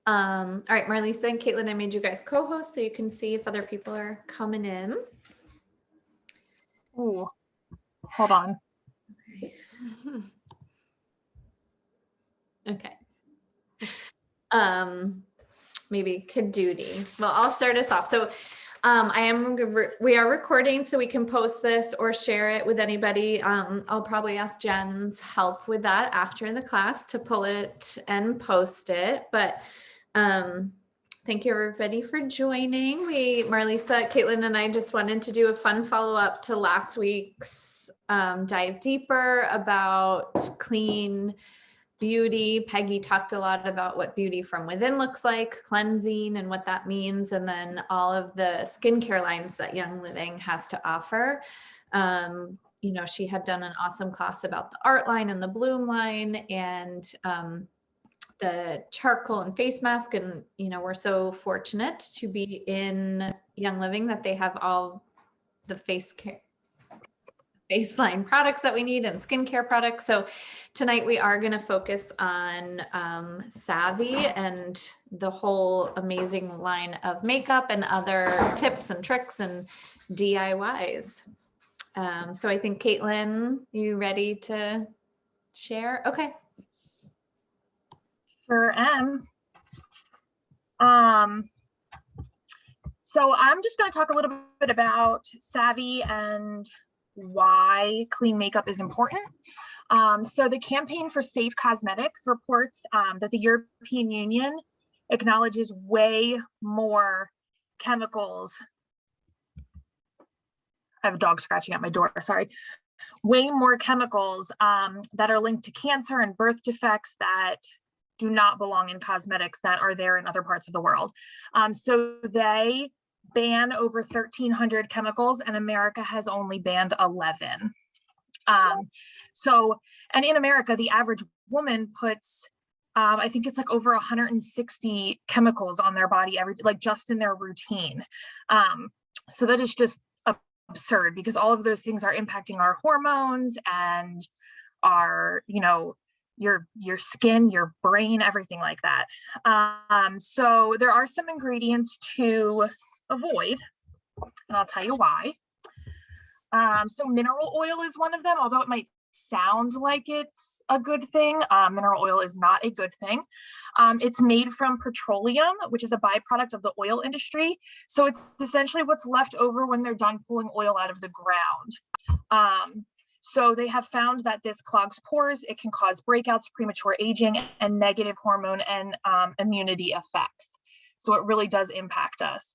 All right, Marlisa and Caitlin, I made you guys co-hosts so you can see if other people are coming in. Ooh, hold on. Okay. Maybe Kadudi. Well, I'll start us off. So we are recording so we can post this or share it with anybody. I'll probably ask Jen's help with that after the class to pull it and post it. But thank you everybody for joining. Marlisa, Caitlin, and I just wanted to do a fun follow-up to last week's dive deeper about clean beauty. Peggy talked a lot about what beauty from within looks like, cleansing and what that means, and then all of the skincare lines that Young Living has to offer. She had done an awesome class about the art line and the bloom line and the charcoal and face mask. And, we're so fortunate to be in Young Living that they have all the baseline products that we need and skincare products. So tonight we are going to focus on Savvy and the whole amazing line of makeup and other tips and tricks and DIYs. So I think Caitlin, you ready to share? Okay. Sure am. So I'm just going to talk a little bit about Savvy and why clean makeup is important. So the Campaign for Safe Cosmetics reports that the European Union acknowledges way more chemicals. I have a dog scratching at my door, sorry. Way more chemicals that are linked to cancer and birth defects that do not belong in cosmetics that are there in other parts of the world. So they ban over 1,300 chemicals and America has only banned 11. And in America, the average woman puts, I think it's like over 160 chemicals on their body just in their routine. So that is just absurd because all of those things are impacting our hormones and our, your skin, your brain, everything like that. So there are some ingredients to avoid, and I'll tell you why. So mineral oil is one of them, although it might sound like it's a good thing. Mineral oil is not a good thing. It's made from petroleum, which is a byproduct of the oil industry. So it's essentially what's left over when they're done pulling oil out of the ground. So they have found that this clogs pores, it can cause breakouts, premature aging, and negative hormone and immunity effects. So it really does impact us.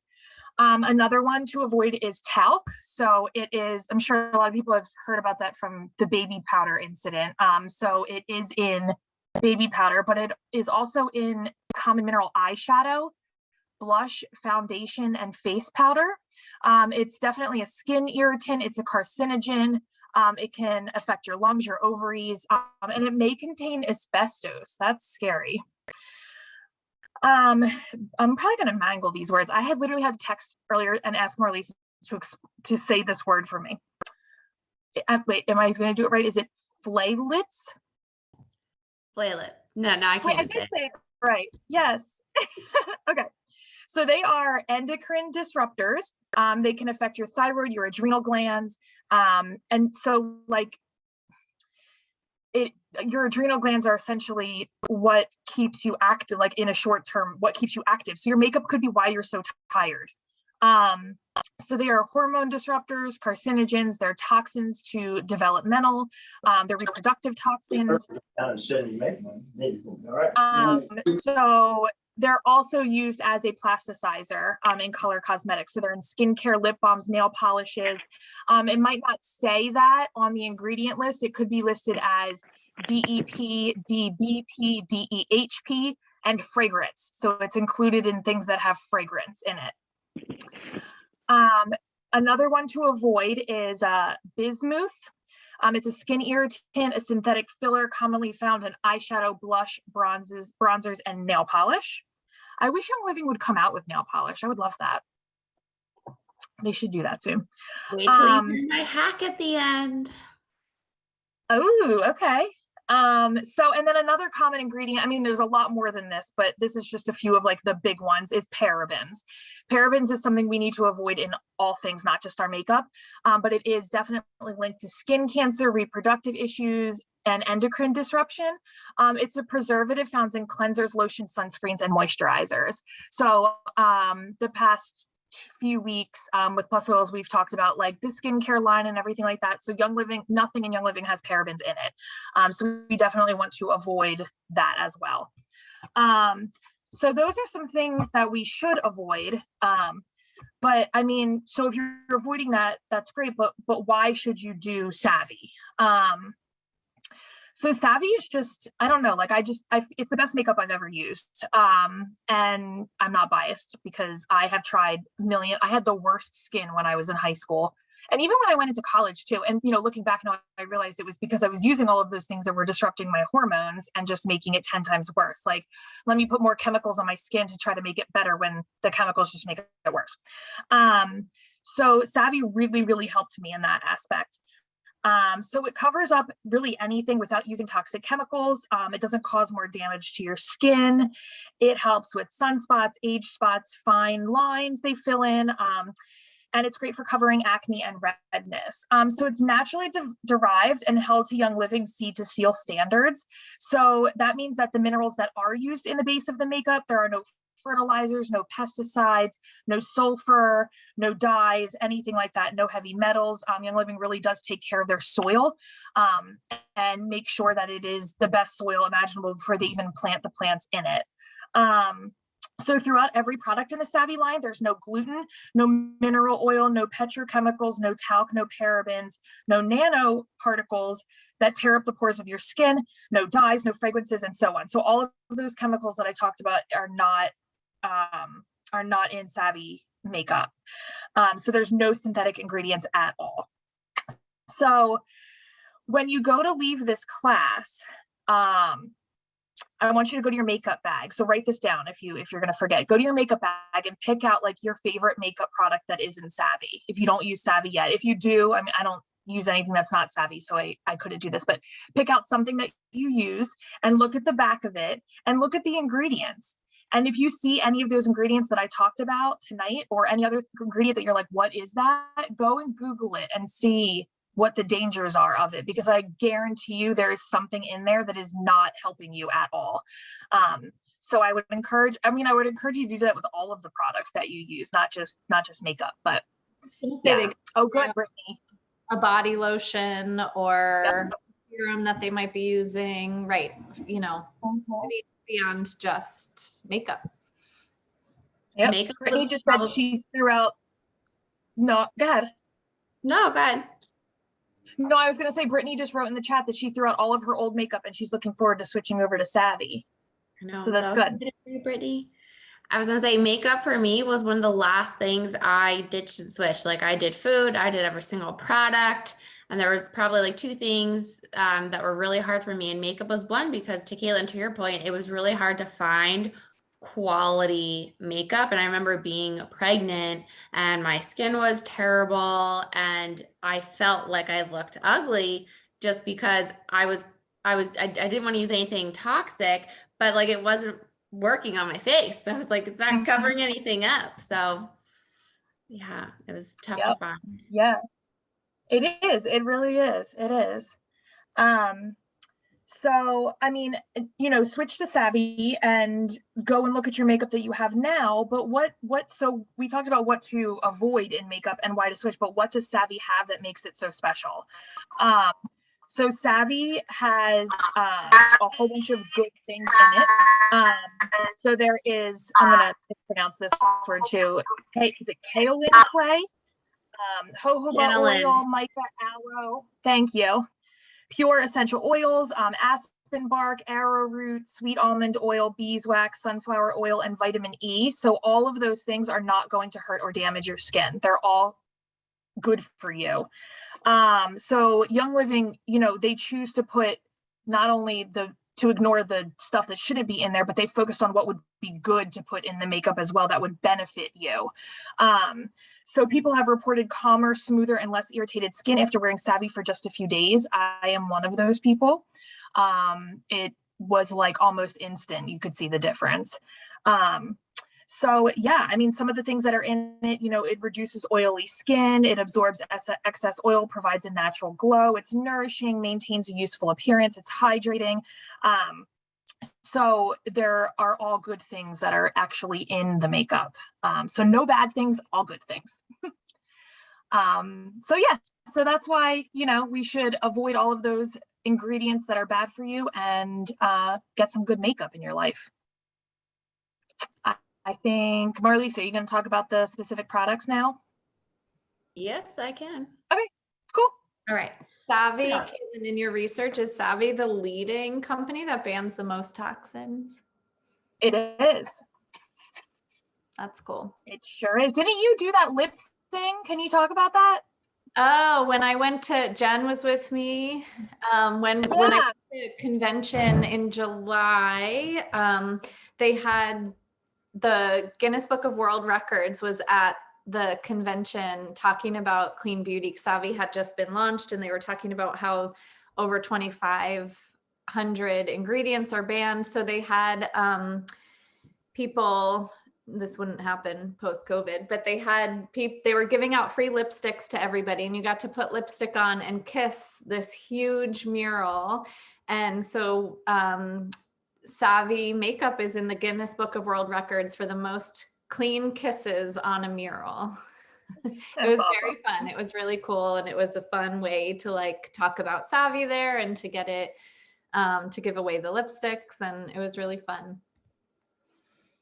Another one to avoid is talc. So it is, I'm sure a lot of people have heard about that from the baby powder incident. So it is in baby powder, but it is also in common mineral eyeshadow, blush, foundation, and face powder. It's definitely a skin irritant. It's a carcinogen. It can affect your lungs, your ovaries, and it may contain asbestos. That's scary. I'm probably going to mangle these words. I had literally had to text earlier and ask Marlise to say this word for me. Wait, am I going to do it right? Is it flaylets? Flaylet. No, I can't. Wait, I did say it right. Yes. Okay. So they are endocrine disruptors. They can affect your thyroid, your adrenal glands. And so your adrenal glands are essentially what keeps you active, like in a short term, what keeps you active. So your makeup could be why you're so tired. So they are hormone disruptors, carcinogens, they're toxins to developmental, they're reproductive toxins. So they're also used as a plasticizer in color cosmetics. So they're in skincare, lip balms, nail polishes. It might not say that on the ingredient list. It could be listed as DEP, DBP, DEHP, and fragrance. So it's included in things that have fragrance in it. Another one to avoid is Bismuth. It's a skin irritant, a synthetic filler commonly found in eyeshadow, blush, bronzers, and nail polish. I wish Young Living would come out with nail polish. I would love that. They should do that soon. Wait till you hear my hack at the end. Oh, okay. And then another common ingredient, I mean, there's a lot more than this, but this is just a few of like the big ones, is parabens. Parabens is something we need to avoid in all things, not just our makeup, but it is definitely linked to skin cancer, reproductive issues, and endocrine disruption. It's a preservative found in cleansers, lotions, sunscreens, and moisturizers. So the past few weeks with Plus Oils, we've talked about like the skincare line and everything like that. So Young Living, nothing in Young Living has parabens in it. So we definitely want to avoid that as well. So those are some things that we should avoid. But I mean, so if you're avoiding that, that's great, but why should you do Savvy? So Savvy is just, I don't know, like it's the best makeup I've ever used. And I'm not biased because I have tried I had the worst skin when I was in high school. And even when I went into college too. And, looking back now, I realized it was because I was using all of those things that were disrupting my hormones and just making it 10 times worse. Like, let me put more chemicals on my skin to try to make it better when the chemicals just make it worse. So Savvy really, really helped me in that aspect. So it covers up really anything without using toxic chemicals. It doesn't cause more damage to your skin. It helps with sunspots, age spots, fine lines they fill in. And it's great for covering acne and redness. So it's naturally derived and held to Young Living seed to seal standards. So that means that the minerals that are used in the base of the makeup, there are no fertilizers, no pesticides, no sulfur, no dyes, anything like that, no heavy metals. Young Living really does take care of their soil and make sure that it is the best soil imaginable before they even plant the plants in it. So throughout every product in the Savvy line, there's no gluten, no mineral oil, no petrochemicals, no talc, no parabens, no nanoparticles that tear up the pores of your skin, no dyes, no fragrances, and so on. So all of those chemicals that I talked about are not in Savvy makeup. So there's no synthetic ingredients at all. So when you go to leave this class, I want you to go to your makeup bag. So write this down if you're going to forget. Go to your makeup bag and pick out like your favorite makeup product that isn't Savvy. If you don't use Savvy yet, if you do, I mean, I don't use anything that's not Savvy, so I couldn't do this, but pick out something that you use and look at the back of it and look at the ingredients. And if you see any of those ingredients that I talked about tonight or any other ingredient that you're like, what is that? Go and Google it and see what the dangers are of it, because I guarantee you there is something in there that is not helping you at all. So I would encourage you to do that with all of the products that you use, not just makeup, but yeah. Oh, good, Brittany. A body lotion or serum that they might be using, right? Beyond just makeup. Yep. Makeup Brittany just said she threw out. No, go ahead. No, go ahead. No, I was going to say Brittany just wrote in the chat that she threw out all of her old makeup and she's looking forward to switching over to Savvy. I know, so that's good. Brittany. I was going to say makeup for me was one of the last things I ditched and switched. Like I did food, I did every single product. And there was probably like two things that were really hard for me. And makeup was one, because to Caitlin, to your point, it was really hard to find quality makeup. And I remember being pregnant and my skin was terrible and I felt like I looked ugly just because I didn't want to use anything toxic, but like it wasn't working on my face. So I was like, it's not covering anything up. So yeah, it was tough to find. Yeah, it is. It really is. It is. So, I mean, switch to Savvy and go and look at your makeup that you have now. But so we talked about what to avoid in makeup and why to switch, but what does Savvy have that makes it so special? So Savvy has a whole bunch of good things in it. So there is, I'm going to pronounce this word too. Is it kaolin clay? Jojoba oil, mica, aloe. Thank you. Pure essential oils, aspen bark, arrowroot, sweet almond oil, beeswax, sunflower oil, and vitamin E. So all of those things are not going to hurt or damage your skin. They're all good for you. So Young Living, they choose to put not only to ignore the stuff that shouldn't be in there, but they focused on what would be good to put in the makeup as well that would benefit you. So people have reported calmer, smoother, and less irritated skin after wearing Savvy for just a few days. I am one of those people. it was like almost instant. You could see the difference. So yeah, I mean, some of the things that are in it, you know, it reduces oily skin, it absorbs excess oil, provides a natural glow, it's nourishing, maintains a useful appearance, it's hydrating. So there are all good things that are actually in the makeup. So no bad things, all good things. So yeah, so that's why, you know, we should avoid all of those ingredients that are bad for you and get some good makeup in your life. I think, Marlise, are you going to talk about the specific products now? Yes, I can. Okay, cool. All right. Savvy, So- Caitlin, in your research, is Savvy the leading company that bans the most toxins? It is. That's cool. It sure is. Didn't you do that lip thing? Can you talk about that? Oh, when I went to, Jen was with me, when I went to convention in July, they had the Guinness Book of World Records was at the convention talking about clean beauty. Savvy had just been launched and they were talking about how over 2,500 ingredients are banned. So they had people, this wouldn't happen post-COVID, but they had people, they were giving out free lipsticks to everybody and you got to put lipstick on and kiss this huge mural. And so Savvy makeup is in the Guinness Book of World Records for the most clean kisses on a mural. It was very fun. It was really cool. And it was a fun way to like talk about Savvy there and to get it, to give away the lipsticks. And it was really fun.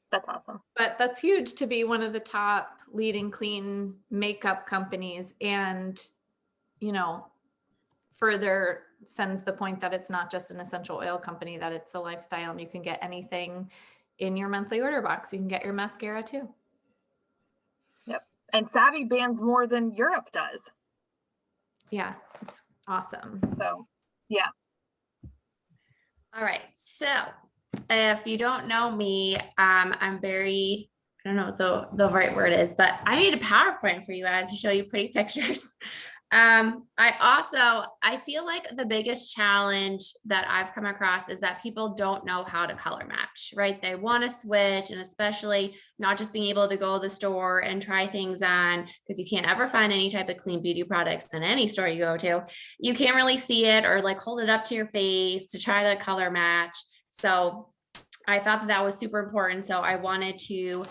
That's awesome. But that's huge to be one of the top leading clean makeup companies and, you know, further sends the point that it's not just an essential oil company, that it's a lifestyle and you can get anything in your monthly order box. You can get your mascara too. Yep. And Savvy bans more than Europe does. Yeah, it's awesome. So, yeah. All right. So if you don't know me, I'm very, I don't know what the right word is, but I made a PowerPoint for you guys to show you pretty pictures. I feel like the biggest challenge that I've come across is that people don't know how to color match, right? They want to switch, and especially not just being able to go to the store and try things on, because you can't ever find any type of clean beauty products in any store you go to. You can't really see it or like hold it up to your face to try to color match. So I thought that was super important. So I wanted to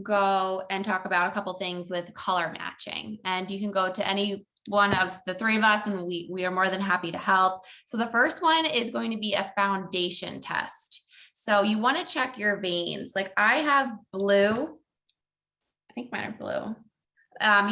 go and talk about a couple things with color matching, and you can go to any one of the three of us and we are more than happy to help. So the first one is going to be a foundation test. So you want to check your veins. Like I have blue, I think mine are blue.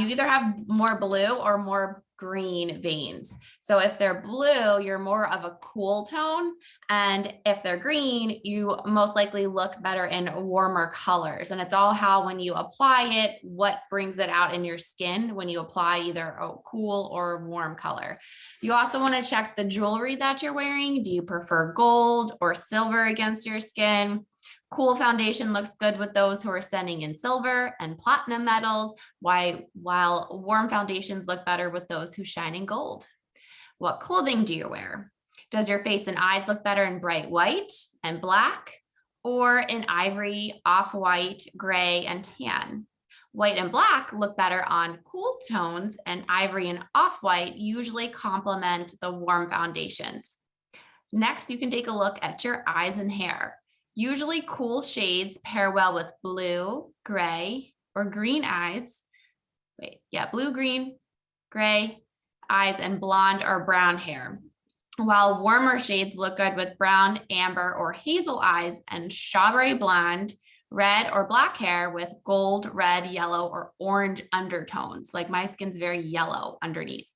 You either have more blue or more green veins. So if they're blue, you're more of a cool tone. And if they're green, you most likely look better in warmer colors. And it's all how when you apply it, what brings it out in your skin when you apply either a cool or warm color. You also want to check the jewelry that you're wearing. Do you prefer gold or silver against your skin? Cool foundation looks good with those who are sending in silver and platinum metals, while warm foundations look better with those who shine in gold. What clothing do you wear? Does your face and eyes look better in bright white and black, or in ivory, off-white, gray, and tan? White and black look better on cool tones, and ivory and off-white usually complement the warm foundations. Next, you can take a look at your eyes and hair. Usually cool shades pair well with blue, gray, or green eyes. Blue, green, gray eyes, and blonde or brown hair. While warmer shades look good with brown, amber, or hazel eyes, and strawberry blonde, red or black hair with gold, red, yellow, or orange undertones. Like my skin's very yellow underneath.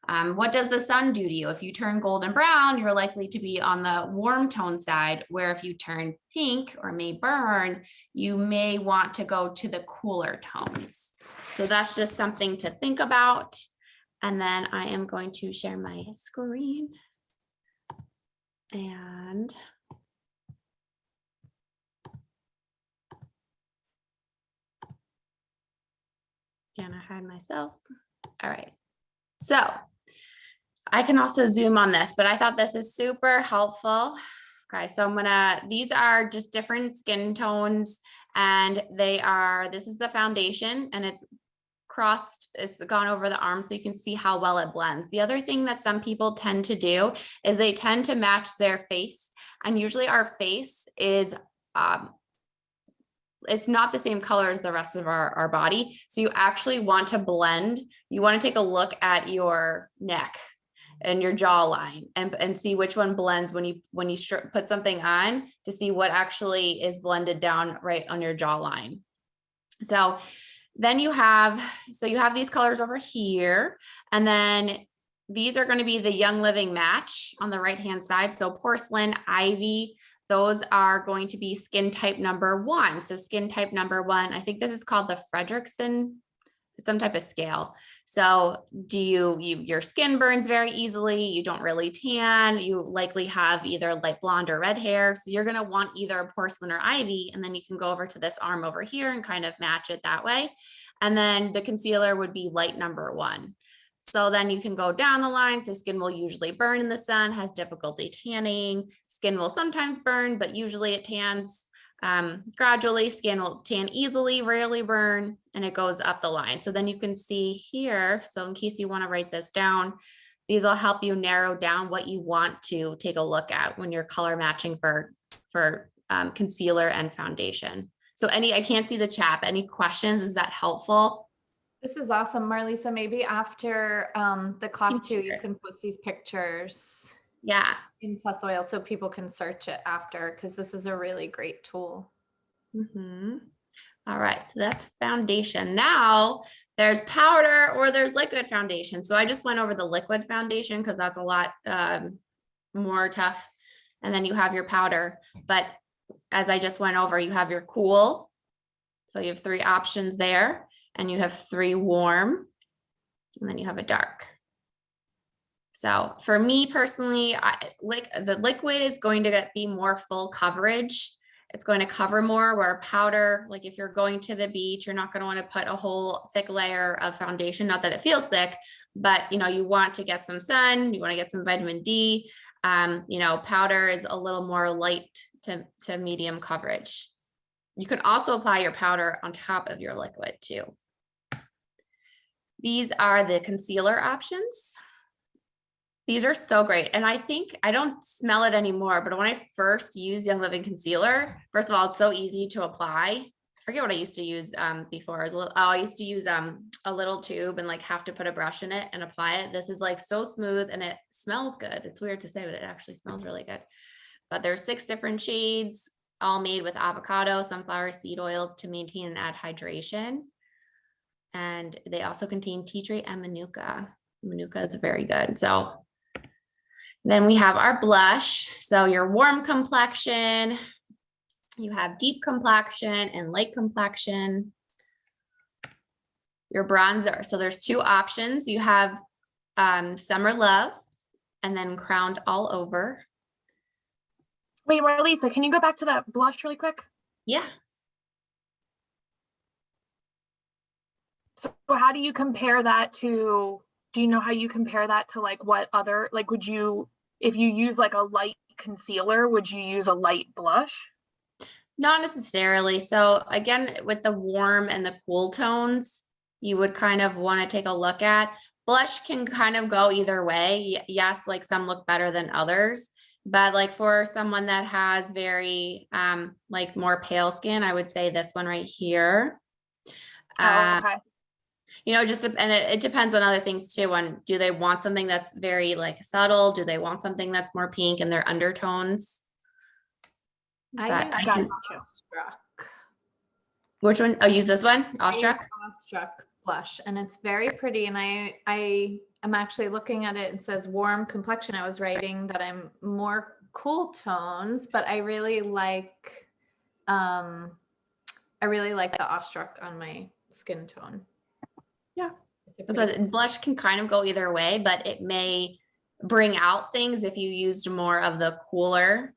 What does the sun do to you? If you turn golden brown, you're likely to be on the warm tone side, where if you turn pink or may burn, you may want to go to the cooler tones. So that's just something to think about. And then I am going to share my screen. And again, I hide myself. All right. So I can also zoom on this, but I thought this is super helpful. Okay, so these are just different skin tones, and this is the foundation, and it's gone over the arm so you can see how well it blends. The other thing that some people tend to do is they tend to match their face, and usually our face is, it's not the same color as the rest of our body. So you actually want to blend. You want to take a look at your neck and your jawline and see which one blends when you put something on, to see what actually is blended down right on your jawline. So then you have these colors over here, and then these are going to be the Young Living match on the right hand side. So porcelain, ivy, those are going to be skin type number 1. So skin type number 1, I think this is called the Frederickson. It's some type of scale. So your skin burns very easily. You don't really tan. You likely have either light blonde or red hair. So you're going to want either a porcelain or ivy. And then you can go over to this arm over here and kind of match it that way. And then the concealer would be light number 1. So then you can go down the line. So skin will usually burn in the sun, has difficulty tanning. Skin will sometimes burn, but usually it tans gradually. Skin will tan easily, rarely burn, and it goes up the line. So then you can see here. So in case you want to write this down, these will help you narrow down what you want to take a look at when you're color matching for concealer and foundation. So I can't see the chat. Any questions? Is that helpful? This is awesome, Marlisa. Maybe after the class too, you can post these pictures. Yeah. In Plus Oil so people can search it after, because this is a really great tool. Mm-hmm. All right, so that's foundation. Now there's powder or there's liquid foundation. So I just went over the liquid foundation because that's a lot more tough. And then you have your powder. But as I just went over, you have your cool. So you have 3 options there, and you have 3 warm, and then you have a dark. So for me personally, the liquid is going to be more full coverage. It's going to cover more, where powder, like if you're going to the beach, you're not going to want to put a whole thick layer of foundation. Not that it feels thick, but you want to get some sun, you want to get some vitamin D. Powder is a little more light to medium coverage. You can also apply your powder on top of your liquid too. These are the concealer options. These are so great. And I think I don't smell it anymore, but when I first used Young Living concealer, first of all, it's so easy to apply. I forget what I used to use before. I used to use a little tube and have to put a brush in it and apply it. This is so smooth, and it smells good. It's weird to say, but it actually smells really good. But there's 6 different shades, all made with avocado, sunflower seed oils to maintain and add hydration. And they also contain tea tree and manuka. Manuka is very good. So then we have our blush. So your warm complexion, you have deep complexion and light complexion. Your bronzer. So there's 2 options. You have Summer Love and then Crowned All Over. Wait, Marlisa, can you go back to that blush really quick? Yeah. So how do you compare that to, do you know how you compare that to what other, would you, if you use a light concealer, would you use a light blush? Not necessarily. So again, with the warm and the cool tones, you would kind of want to take a look at. Blush can kind of go either way. Yes, some look better than others, but for someone that has very more pale skin, I would say this one right here. Okay. And it depends on other things too. Do they want something that's very subtle? Do they want something that's more pink in their undertones? I use Awestruck. Which one? Oh, use this one, Awestruck? Awestruck blush, and it's very pretty. And I am actually looking at it. It says warm complexion. I was writing that I'm more cool tones, but I really like the Awestruck on my skin tone. Yeah. So blush can kind of go either way, but it may bring out things if you used more of the cooler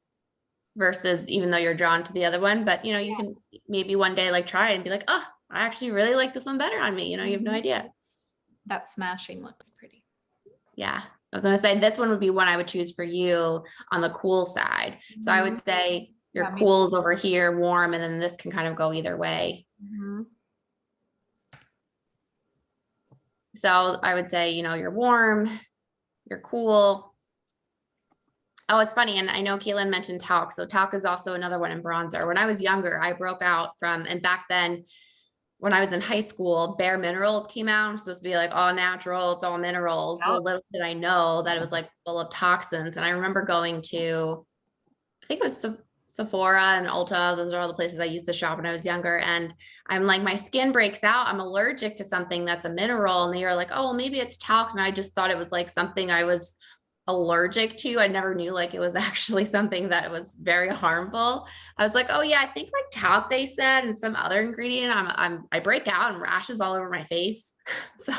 versus, even though you're drawn to the other one. But you can maybe one day try it and be like, oh, I actually really like this one better on me. You have no idea. That smashing looks pretty. Yeah. I was going to say this one would be one I would choose for you on the cool side. So I would say your cool is over here, warm, and then this can kind of go either way. So I would say, you know, you're warm, you're cool. Oh, it's funny. And I know Keelan mentioned talc. So talc is also another one in bronzer. When I was younger, I broke out from, and back then when I was in high school, Bare Minerals came out. It's supposed to be like all natural, it's all minerals. Well, little did I know that it was like full of toxins. And I remember going to, I think it was Sephora and Ulta. Those are all the places I used to shop when I was younger. And I'm like, my skin breaks out. I'm allergic to something that's a mineral. And they were like, oh, well, maybe it's talc. And I just thought it was like something I was allergic to. I never knew like it was actually something that was very harmful. I was like, oh yeah, I think like talc they said, and some other ingredient. I break out and rashes all over my face. So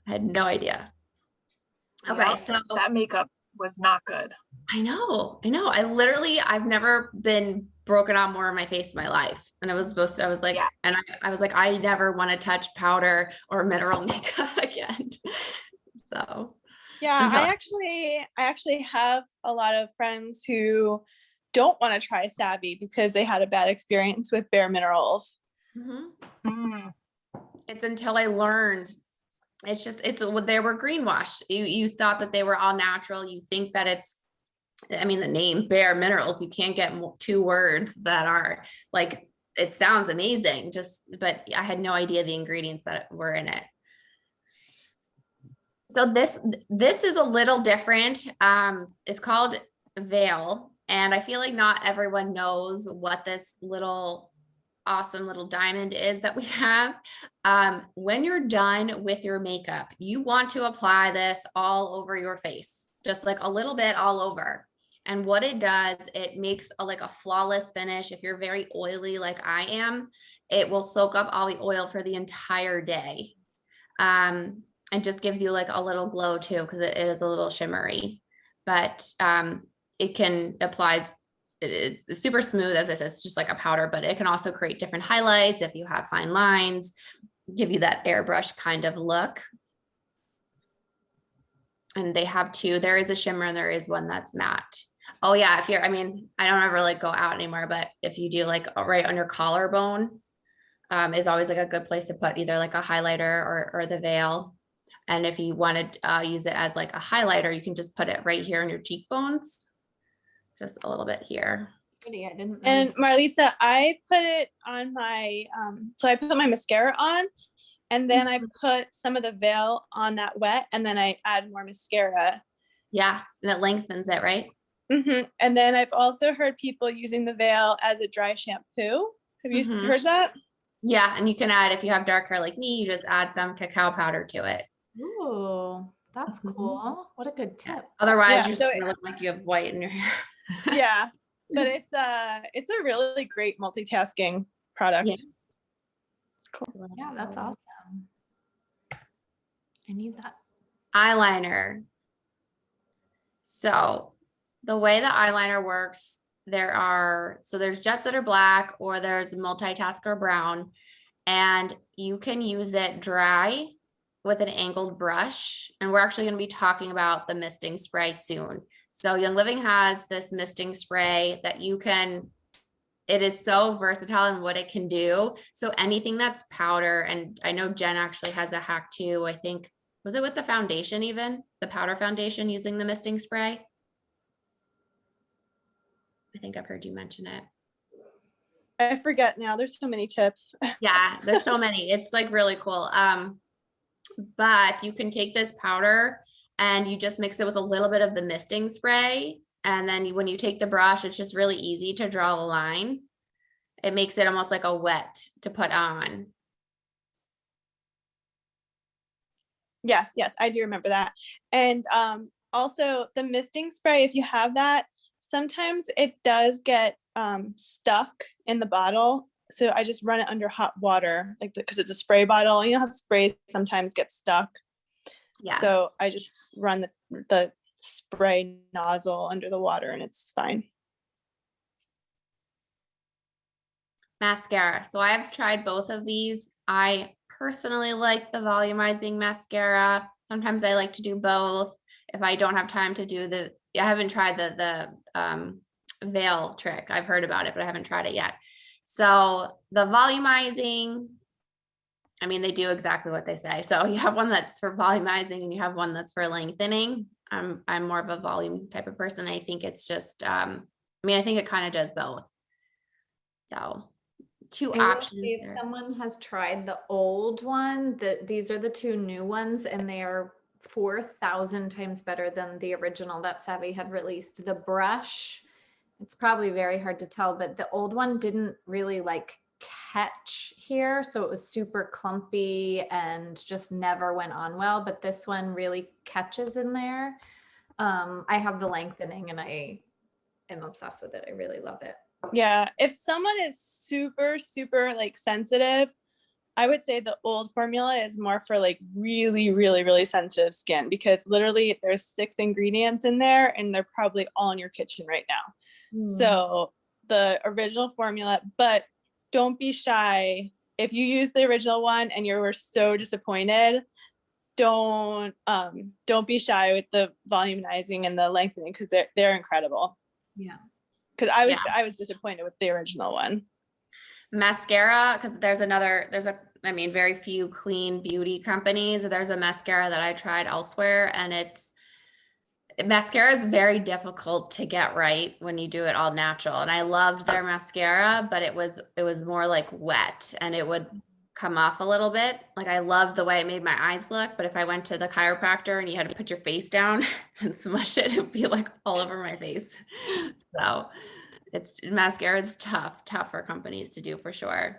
I had no idea. Okay, Yeah, so that makeup was not good. I know. I've never been broken out more in my face in my life. And I was like, Yeah. and I was like, I never want to touch powder or mineral makeup again. So yeah, I actually have a lot of friends who don't want to try Savvy because they had a bad experience with Bare Minerals. It's until I learned. It's they were greenwashed. You thought that they were all natural. You think that it's, I mean, the name Bare Minerals, you can't get two words that are like, it sounds amazing, but I had no idea the ingredients that were in it. So this is a little different. It's called Veil. And I feel like not everyone knows what this awesome little diamond is that we have. When you're done with your makeup, you want to apply this all over your face, just like a little bit all over. And what it does, it makes like a flawless finish. If you're very oily like I am, it will soak up all the oil for the entire day. And just gives you like a little glow too, because it is a little shimmery, but it's super smooth. As I said, it's just like a powder, but it can also create different highlights if you have fine lines, give you that airbrush kind of look. And they have two. There is a shimmer and there is one that's matte. Oh yeah, I don't ever like go out anymore, but if you do like right on your collarbone, is always like a good place to put either like a highlighter or the Veil. And if you want to use it as like a highlighter, you can just put it right here on your cheekbones, just a little bit here. And Marlisa, I put it on my, so I put my mascara on, and then I put some of the Veil on that wet, and then I add more mascara. Yeah, and it lengthens it, right? And then I've also heard people using the Veil as a dry shampoo. Have you heard that? Yeah, and you can add, if you have dark hair like me, you just add some cacao powder to it. Ooh, that's cool. What a good tip. Otherwise, you're just gonna look like you have white in your hair. Yeah, but it's a really great multitasking product. Yeah. Cool. Yeah, that's awesome. I need that. Eyeliner. So the way the eyeliner works, there's jets that are black, or there's Multitasker brown, and you can use it dry with an angled brush. And we're actually going to be talking about the misting spray soon. So Young Living has this misting spray that it is so versatile in what it can do. So anything that's powder, and I know Jen actually has a hack too. I think, was it with the foundation, even the powder foundation, using the misting spray? I think I've heard you mention it. I forget now. There's so many tips. Yeah, there's so many. It's like really cool. But you can take this powder and you just mix it with a little bit of the misting spray. And then when you take the brush, it's just really easy to draw the line. It makes it almost like a wet to put on. Yes, I do remember that. And also the misting spray, if you have that, sometimes it does get stuck in the bottle. So I just run it under hot water, like because it's a spray bottle. You know how sprays sometimes get stuck. Yeah. So I just run the spray nozzle under the water and it's fine. Mascara. So I've tried both of these. I personally like the volumizing mascara. Sometimes I like to do both. if I don't have time to do I haven't tried the veil trick. I've heard about it, but I haven't tried it yet. So the volumizing, I mean, they do exactly what they say. So you have one that's for volumizing and you have one that's for lengthening. I'm more of a volume type of person. I think it's just, I mean, I think it kind of does both. So two I will options say if there. someone has tried the old one, these are the two new ones, and they are 4,000 times better than the original that Savvy had released. The brush, it's probably very hard to tell, but the old one didn't really like catch here, so it was super clumpy and just never went on well, but this one really catches in there. I have the lengthening and I am obsessed with it. I really love it. Yeah, if someone is super, super like sensitive, I would say the old formula is more for like really, really, really sensitive skin, because literally there's 6 ingredients in there and they're probably all in your kitchen right now. So the original formula, but don't be shy. If you use the original one and you were so disappointed, don't be shy with the volumizing and the lengthening, because they're incredible. Yeah. Because I was disappointed with the original one. Mascara, because I mean, very few clean beauty companies. There's a mascara that I tried elsewhere, and mascara is very difficult to get right when you do it all natural. And I loved their mascara, but it was more like wet and it would come off a little bit. Like, I loved the way it made my eyes look, but if I went to the chiropractor and you had to put your face down and smush it, it'd be like all over my face. So mascara is tough for companies to do, for sure.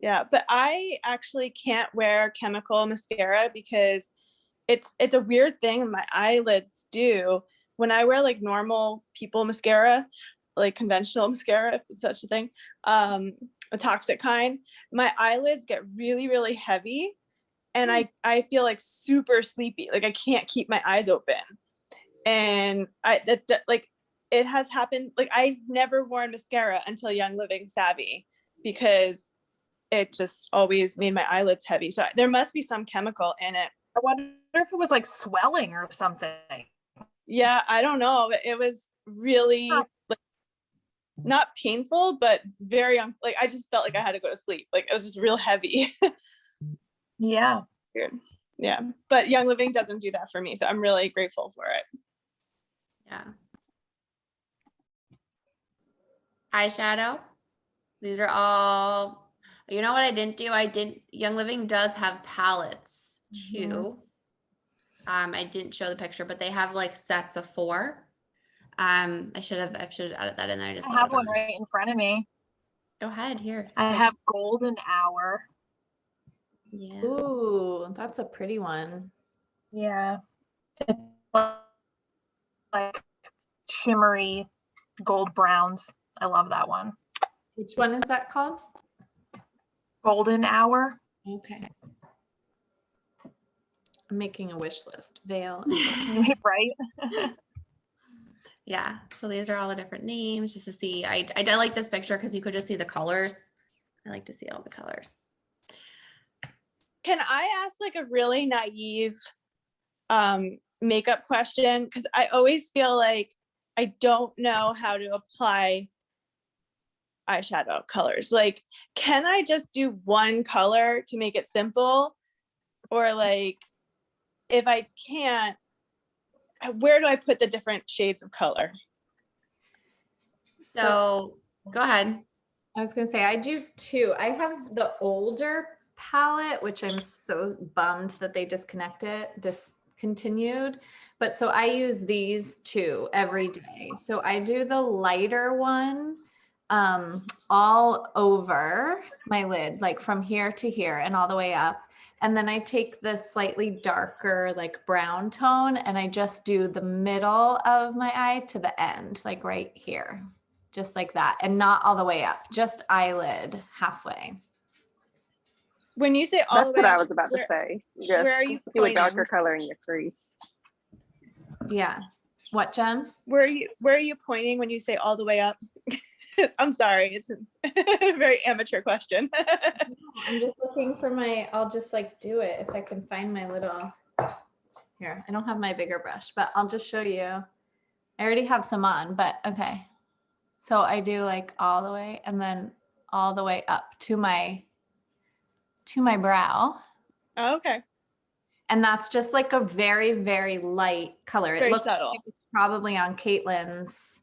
Yeah, but I actually can't wear chemical mascara because it's a weird thing my eyelids do. When I wear like normal people mascara, like conventional mascara, if it's such a thing, a toxic kind, my eyelids get really, really heavy and I feel like super sleepy. Like I can't keep my eyes open. And like it has happened. Like I've never worn mascara until Young Living Savvy, because it just always made my eyelids heavy. So there must be some chemical in it. I wonder if it was like swelling or something. Yeah, I don't know. It was really like, not painful, but very like I just felt like I had to go to sleep. Like it was just real heavy. Yeah. Weird. Yeah, but Young Living doesn't do that for me, so I'm really grateful for it. Yeah. Eyeshadow. These are all, you know what I didn't do? Young Living does have palettes too. I didn't show the picture, but they have like sets of 4. I should have added that in there. I have one right in front of me. Go ahead, here. I have Golden Hour. Yeah. Ooh, that's a pretty one. Yeah. It's like shimmery gold browns. I love that one. Which one is that called? Golden Hour. Okay. I'm making a wish list. Veil. Right? Yeah. So these are all the different names, just to see. I like this picture because you could just see the colors. I like to see all the colors. Can I ask like a really naive makeup question? Because I always feel like I don't know how to apply eyeshadow colors. Like, can I just do one color to make it simple? Or like, if I can't, where do I put the different shades of color? So go ahead. I was going to say, I do 2. I have the older palette, which I'm so bummed that they discontinued. But so I use these 2 every day. So I do the lighter one all over my lid, like from here to here and all the way up. And then I take the slightly darker, like brown tone, and I just do the middle of my eye to the end, like right here, just like that. And not all the way up, just eyelid halfway. When you say all That's the way what I up, was about to say. Just where are you do a pointing? darker color in your crease. Yeah. What, Jen? Where are you pointing when you say all the way up? I'm sorry, it's a very amateur question. I'm just looking for I'll just like do it if I can find my little. Here, I don't have my bigger brush, but I'll just show you. I already have some on, but okay. So I do like all the way and then all the way up to my brow. Oh, okay. And that's just like a very, very light color. It Very looks subtle. like it's probably on Caitlin's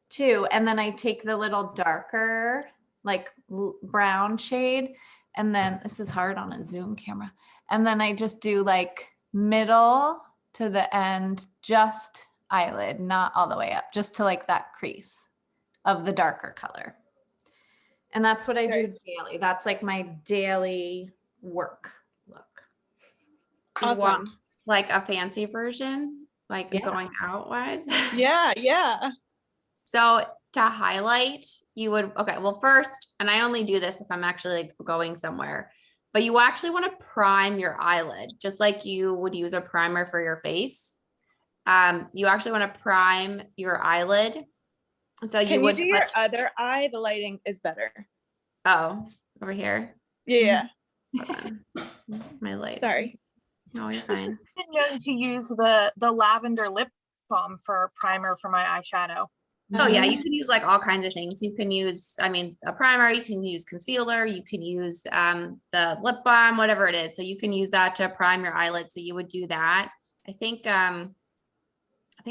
too. And then I take the little darker, like brown shade. And then this is hard on a Zoom camera. And then I just do like middle to the end, just eyelid, not all the way up, just to like that crease of the darker color. And that's what I do daily. That's like my daily work look. You want Awesome. like a fancy version, like Yeah. going out wise? Yeah, yeah. So to highlight, you would, okay, well first, and I only do this if I'm actually like going somewhere, but you actually want to prime your eyelid, just like you would use a primer for your face. You actually want to prime your eyelid. So Can you would do your other eye? The lighting is better. oh, over here. Yeah. Hold on. My light. Sorry. No, you're fine. I've been known to use the lavender lip balm for primer for my eyeshadow. Oh yeah, you can use like all kinds of things. You can use, I mean, a primer, you can use concealer, you can use the lip balm, whatever it is. So you can use that to prime your eyelids. So you would do that. I think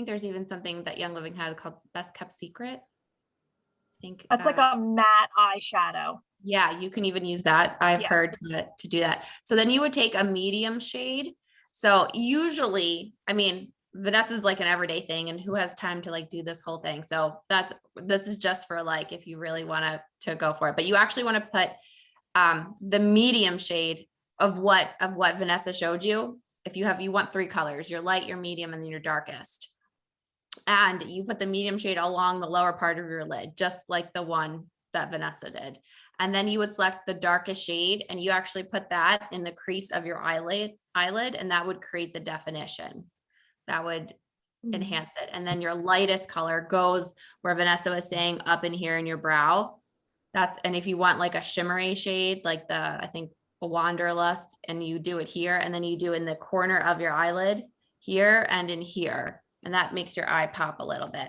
there's even something that Young Living has called Best Kept Secret. I think That's like a matte eyeshadow. yeah, you can even use that. I've Yeah. heard to do that. So then you would take a medium shade. So usually, I mean, Vanessa's like an everyday thing, and who has time to like do this whole thing? So this is just for like if you really want to go for it. But you actually want to put the medium shade of what Vanessa showed you. If you want 3 colors, your light, your medium, and then your darkest. And you put the medium shade along the lower part of your lid, just like the one that Vanessa did. And then you would select the darkest shade and you actually put that in the crease of your eyelid, and that would create the definition. That would enhance it. And then your lightest color goes where Vanessa was saying, up in here in your brow. And if you want like a shimmery shade, like I think a Wanderlust, and you do it here, and then you do in the corner of your eyelid here and in here. And that makes your eye pop a little bit.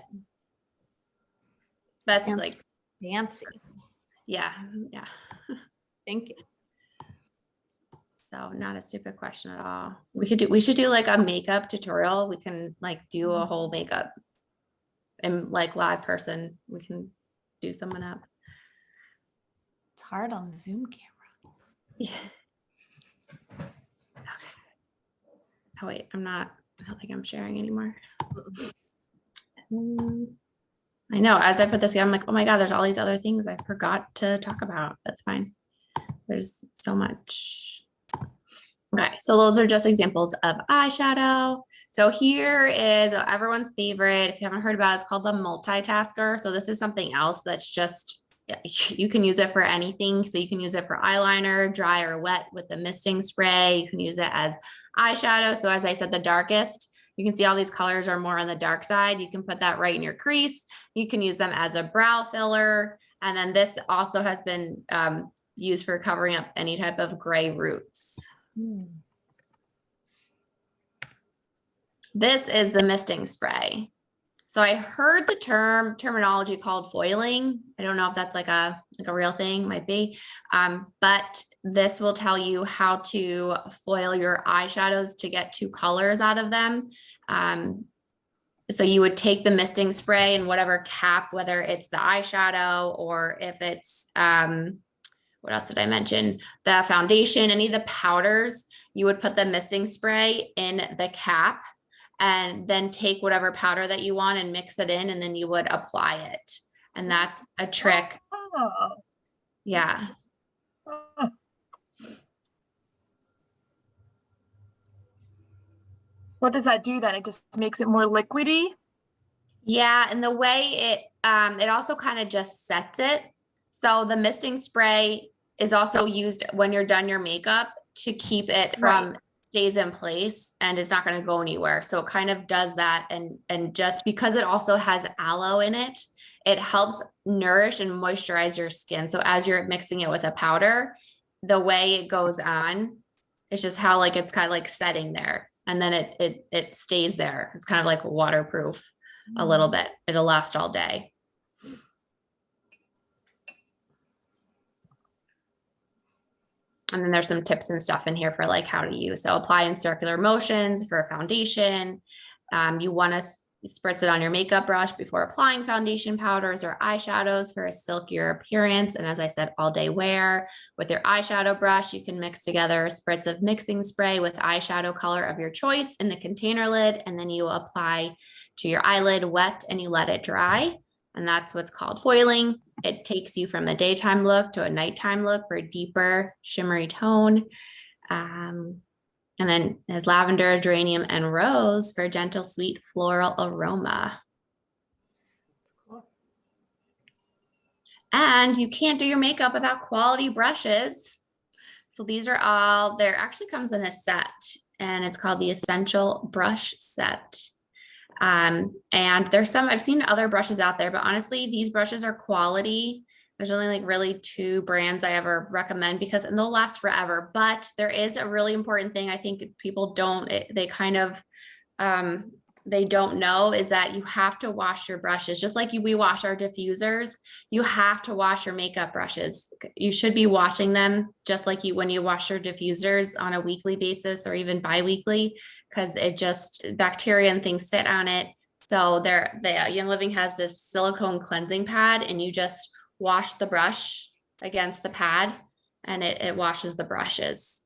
That's Fancy. like, Fancy. yeah. Thank you. So not a stupid question at all. We should do like a makeup tutorial. We can like do a whole makeup and like live person. We can do someone up. It's hard on the Zoom camera. Yeah. Oh wait, I don't think I'm sharing anymore. I know, as I put this here, I'm like, oh my God, there's all these other things I forgot to talk about. That's fine. There's so much. Okay, so those are just examples of eyeshadow. So here is everyone's favorite. If you haven't heard about it, it's called the Multitasker. So this is something else that's just, you can use it for anything. So you can use it for eyeliner, dry or wet with the misting spray. You can use it as eyeshadow. So as I said, the darkest, you can see all these colors are more on the dark side. You can put that right in your crease. You can use them as a brow filler. And then this also has been used for covering up any type of gray roots. This is the misting spray. So I heard the terminology called foiling. I don't know if that's like a real thing, might be. But this will tell you how to foil your eyeshadows to get 2 colors out of them. So you would take the misting spray and whatever cap, whether it's the eyeshadow or if it's, what else did I mention? The foundation, any of the powders, you would put the misting spray in the cap and then take whatever powder that you want and mix it in, and then you would apply it. And that's a trick. Oh. Yeah. Oh. What does that do then? It just makes it more liquidy? Yeah, and the way it also kind of just sets it. So the misting spray is also used when you're done your makeup to keep it from stays in place and it's not going to go anywhere. So it kind of does that. And just because it also has aloe in it, it helps nourish and moisturize your skin. So as you're mixing it with a powder, the way it goes on, it's just how like it's kind of like setting there. and then it stays there. It's kind of like waterproof a little bit. It'll last all day. And then there's some tips and stuff in here for like how to use. So apply in circular motions for foundation. You want to spritz it on your makeup brush before applying foundation powders or eyeshadows for a silkier appearance. And as I said, all day wear. With your eyeshadow brush, you can mix together a spritz of mixing spray with eyeshadow color of your choice in the container lid. And then you apply to your eyelid wet and you let it dry. And that's what's called foiling. It takes you from a daytime look to a nighttime look for a deeper shimmery tone. And then there's lavender, geranium, and rose for a gentle, sweet floral aroma. Cool. And you can't do your makeup without quality brushes. So these are all, there actually comes in a set, and it's called the Essential Brush Set. And there's some, I've seen other brushes out there, but honestly, these brushes are quality. There's only like really 2 brands I ever recommend because and they'll last forever. But there is a really important thing I think people don't, they kind of, they don't know is that you have to wash your brushes. Just like we wash our diffusers, you have to wash your makeup brushes. You should be washing them just like when you wash your diffusers on a weekly basis or even bi-weekly, because it just, bacteria and things sit on it. So the Young Living has this silicone cleansing pad, and you just wash the brush against the pad and it washes the brushes.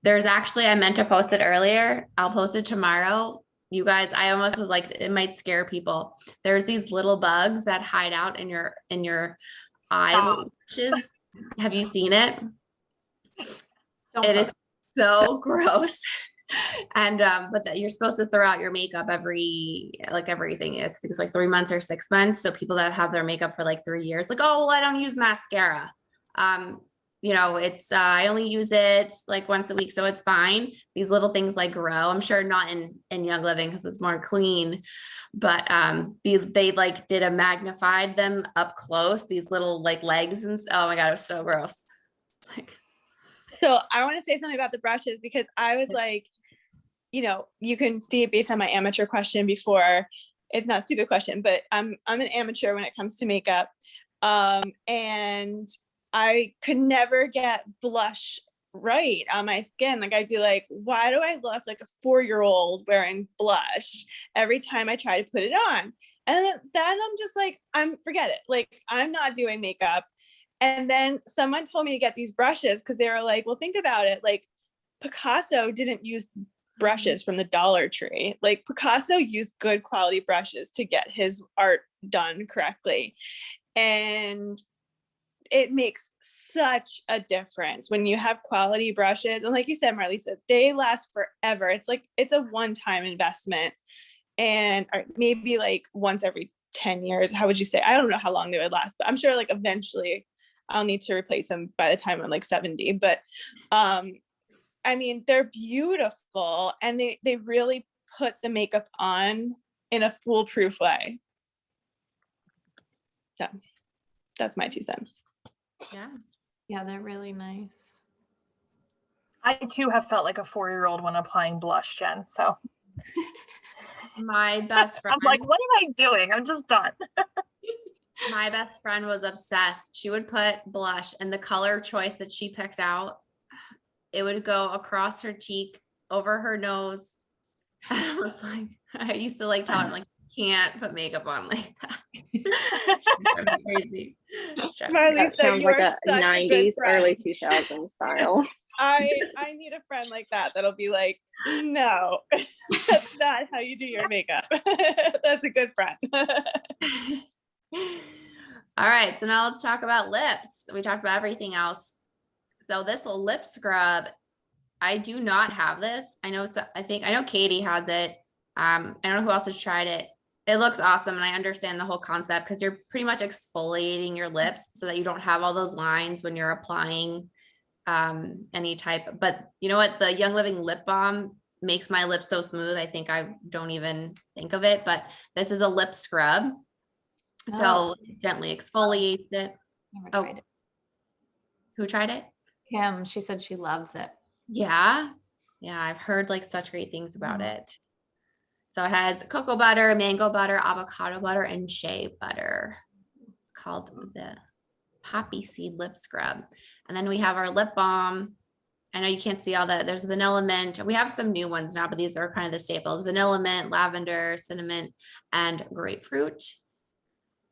There's actually, I meant to post it earlier. I'll post it tomorrow. You guys, I almost was like, it might scare people. There's these little bugs that hide out in your eyelashes. Have you seen it? It is so gross. And but that you're supposed to throw out your makeup everything. It's like 3 months or 6 months. So people that have their makeup for like 3 years, like, oh well, I don't use mascara. You know, it's I only use it like once a week, so it's fine. These little things like grow. I'm sure not in Young Living because it's more clean, but they like did a magnified them up close. These little like legs and oh my god, it was so gross. It's like. So I want to say something about the brushes because I was like, you know, you can see it based on my amateur question before. It's not a stupid question, but I'm an amateur when it comes to makeup. And I could never get blush right on my skin. Like I'd be like, why do I look like a 4-year-old wearing blush every time I try to put it on? And then I'm just like, forget it. Like I'm not doing makeup. And then someone told me to get these brushes because they were like, well, think about it. Like Picasso didn't use brushes from the Dollar Tree. Like Picasso used good quality brushes to get his art done correctly. And it makes such a difference when you have quality brushes. And like you said, Marlisa, they last forever. It's like, it's a one-time investment and maybe like once every 10 years. How would you say? I don't know how long they would last, but I'm sure like eventually I'll need to replace them by the time I'm like 70. But I mean, they're beautiful and they really put the makeup on in a foolproof way. So that's my 2 cents. Yeah, they're really nice. I too have felt like a 4-year-old when applying blush, Jen. So My best friend. I'm like, what am I doing? I'm just done. My best friend was obsessed. She would put blush and the color choice that she picked out, it would go across her cheek, over her nose. And I was like, I used to like tell her, like, can't put makeup on like that. Crazy. Marlisa, That sounds you like are a such 90s, good friend. early 2000s style. I need a friend like that. That'll be like, no, that's not how you do your makeup. That's a good friend. All right, so now let's talk about lips. We talked about everything else. So this lip scrub, I do not have this. I know Katie has it. I don't know who else has tried it. It looks awesome, and I understand the whole concept because you're pretty much exfoliating your lips so that you don't have all those lines when you're applying any type. But you know what? The Young Living lip balm makes my lips so smooth. I think I don't even think of it, but this is a lip scrub. So gently exfoliates it. Never tried it. Who tried it? Kim, she said she loves it. Yeah. Yeah, I've heard like such great things about it. So it has cocoa butter, mango butter, avocado butter, and shea butter. It's called the Poppy Seed Lip Scrub. And then we have our lip balm. I know you can't see all that. There's vanilla mint. We have some new ones now, but these are kind of the staples. Vanilla mint, lavender, cinnamon, and grapefruit.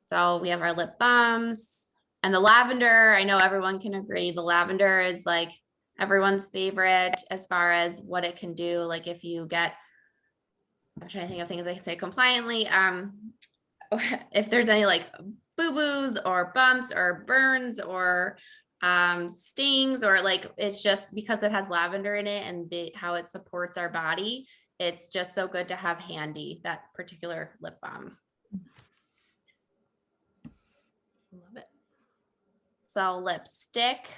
So we have our lip balms. And the lavender, I know everyone can agree, the lavender is like everyone's favorite as far as what it can do. Like if you get, I'm trying to think of things I can say compliantly. If there's any like boo-boos or bumps or burns or stings, or like, it's just because it has lavender in it and how it supports our body. It's just so good to have handy, that particular lip balm. Love it. So lipstick.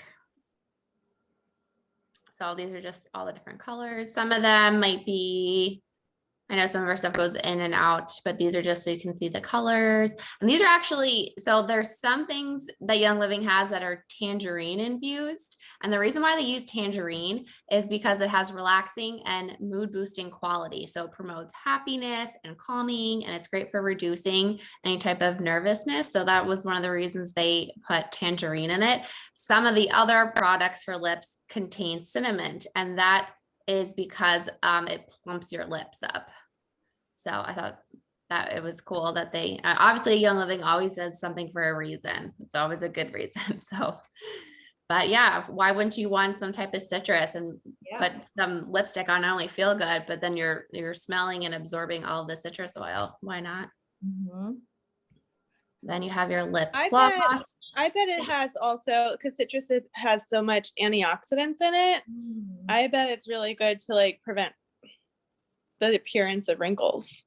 So these are just all the different colors. Some of them might be, I know some of our stuff goes in and out, but these are just so you can see the colors. And these are actually, so there's some things that Young Living has that are tangerine infused. And the reason why they use tangerine is because it has relaxing and mood boosting quality. So it promotes happiness and calming, and it's great for reducing any type of nervousness. So that was one of the reasons they put tangerine in it. Some of the other products for lips contain cinnamon, and that is because it plumps your lips up. So I thought that it was cool that they, obviously Young Living always does something for a reason. It's always a good reason. So, but yeah, why wouldn't you want some type of citrus and put some lipstick on, not only feel good, but then you're smelling and absorbing all of the citrus oil. Why not? Mm-hmm. Then you have your lip I gloss. bet it has also, because citrus has so much antioxidants in it. I bet it's really good to like prevent the appearance of wrinkles,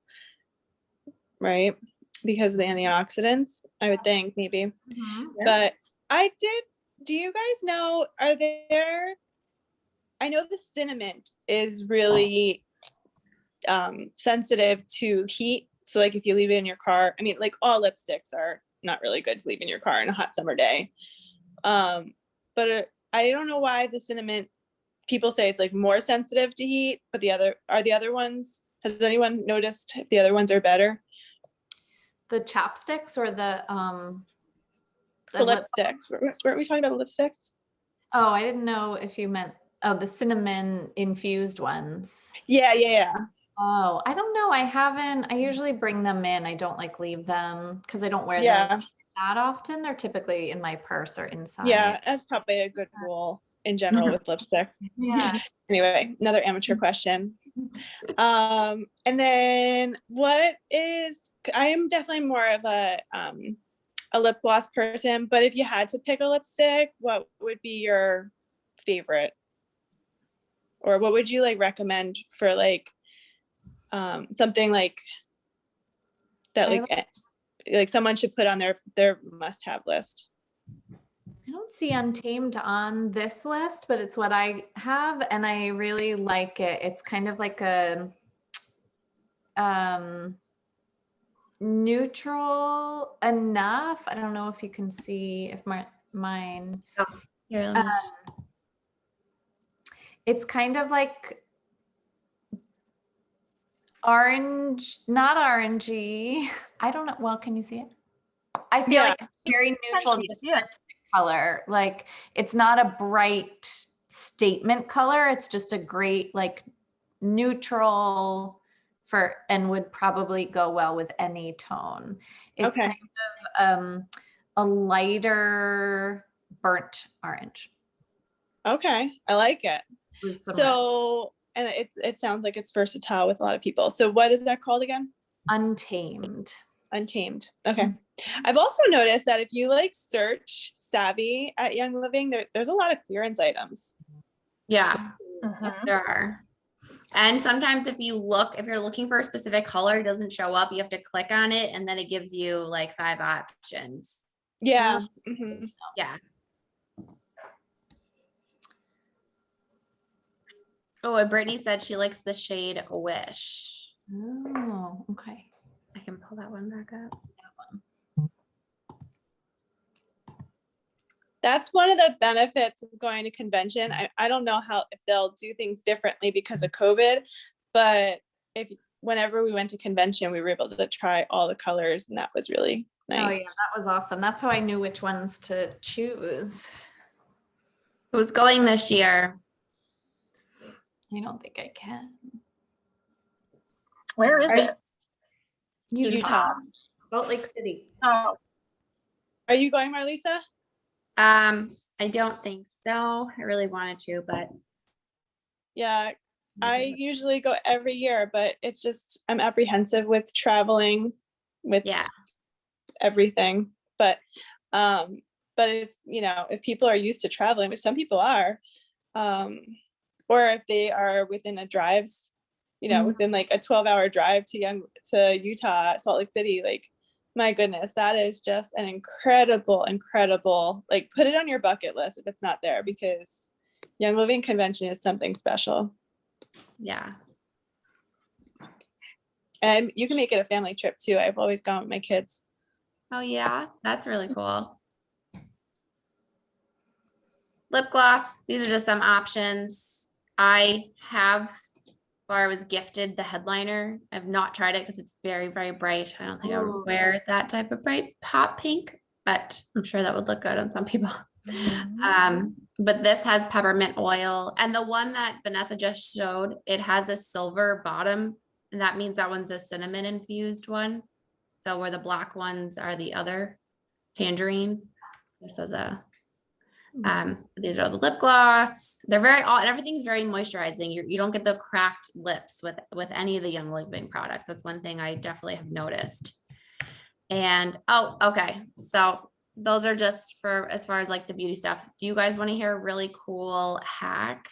right? Because of the antioxidants, I would think maybe. But do you guys know, I know the cinnamon is really sensitive to heat. So like if you leave it in your car, I mean, like all lipsticks are not really good to leave in your car on a hot summer day. But I don't know why the cinnamon, people say it's like more sensitive to heat, but the other ones, has anyone noticed if the other ones are better? The chapsticks or the lipsticks. Weren't we talking about the lipsticks? Oh, I didn't know if you meant, the cinnamon infused ones. Yeah. Oh, I don't know. I usually bring them in. I don't like leave them because I don't wear them that often. They're typally in my purse or inside. Yeah, that's probably a good rule in general with lipstick. Yeah. Anyway, another amateur question. And then I am definitely more of a lip gloss person, but if you had to pick a lipstick, what would be your favorite? Or what would you like recommend for like something like that, like someone should put on their must-have list? I don't see Untamed on this list, but it's what I have and I really like it. It's kind of like a neutral enough. I don't know if you can see if mine. Oh, here, let me it's kind of like orange, not orangey. I don't know. Well, can you see it? I feel like it's very neutral lipstick color. Like it's not a bright statement color. It's just a great like neutral and would probably go well with any tone. It's kind of a lighter burnt orange. Okay, I like it. So, and it sounds like it's versatile with a lot of people. So what is that called again? Untamed. Okay. I've also noticed that if you like search savvy at Young Living, there's a lot of clearance items. Yeah, there are. And sometimes if you're looking for a specific color, it doesn't show up. You have to click on it and then it gives you like 5 options. Yeah. Yeah. Oh, and Brittany said she likes the shade Wish. Oh, okay. I can pull that one back up. That's one of the benefits of going to convention. I don't know if they'll do things differently because of COVID, but whenever we went to convention, we were able to try all the colors, and that was really Oh nice. yeah, that was awesome. That's how I knew which ones to choose. Who's going this year? I don't think I can. Where is it? Utah. Salt Lake City. Oh, Are you going, Marlisa? I don't think so. I really wanted to, but Yeah, I usually go every year, but it's just I'm apprehensive with traveling with yeah. everything. But if people are used to traveling, which some people are, or if they are within a drives, within like a 12-hour drive to Utah, Salt Lake City, like my goodness, that is just an incredible, like put it on your bucket list if it's not there, because Young Living Convention is something special. Yeah. And you can make it a family trip too. I've always gone with my kids. Oh yeah, that's really cool. Lip gloss. These are just some options. I was gifted the headliner. I've not tried it because it's very, very bright. I don't think I would wear that type of bright pop pink, but I'm sure that would look good on some people. But this has peppermint oil, and the one that Vanessa just showed, it has a silver bottom, and that means that one's a cinnamon infused one. So where the black ones are the other tangerine. This is these are the lip gloss. They're and everything's very moisturizing. You don't get the cracked lips with any of the Young Living products. That's one thing I definitely have noticed. And okay, so those are just for as far as like the beauty stuff. Do you guys want to hear a really cool hack?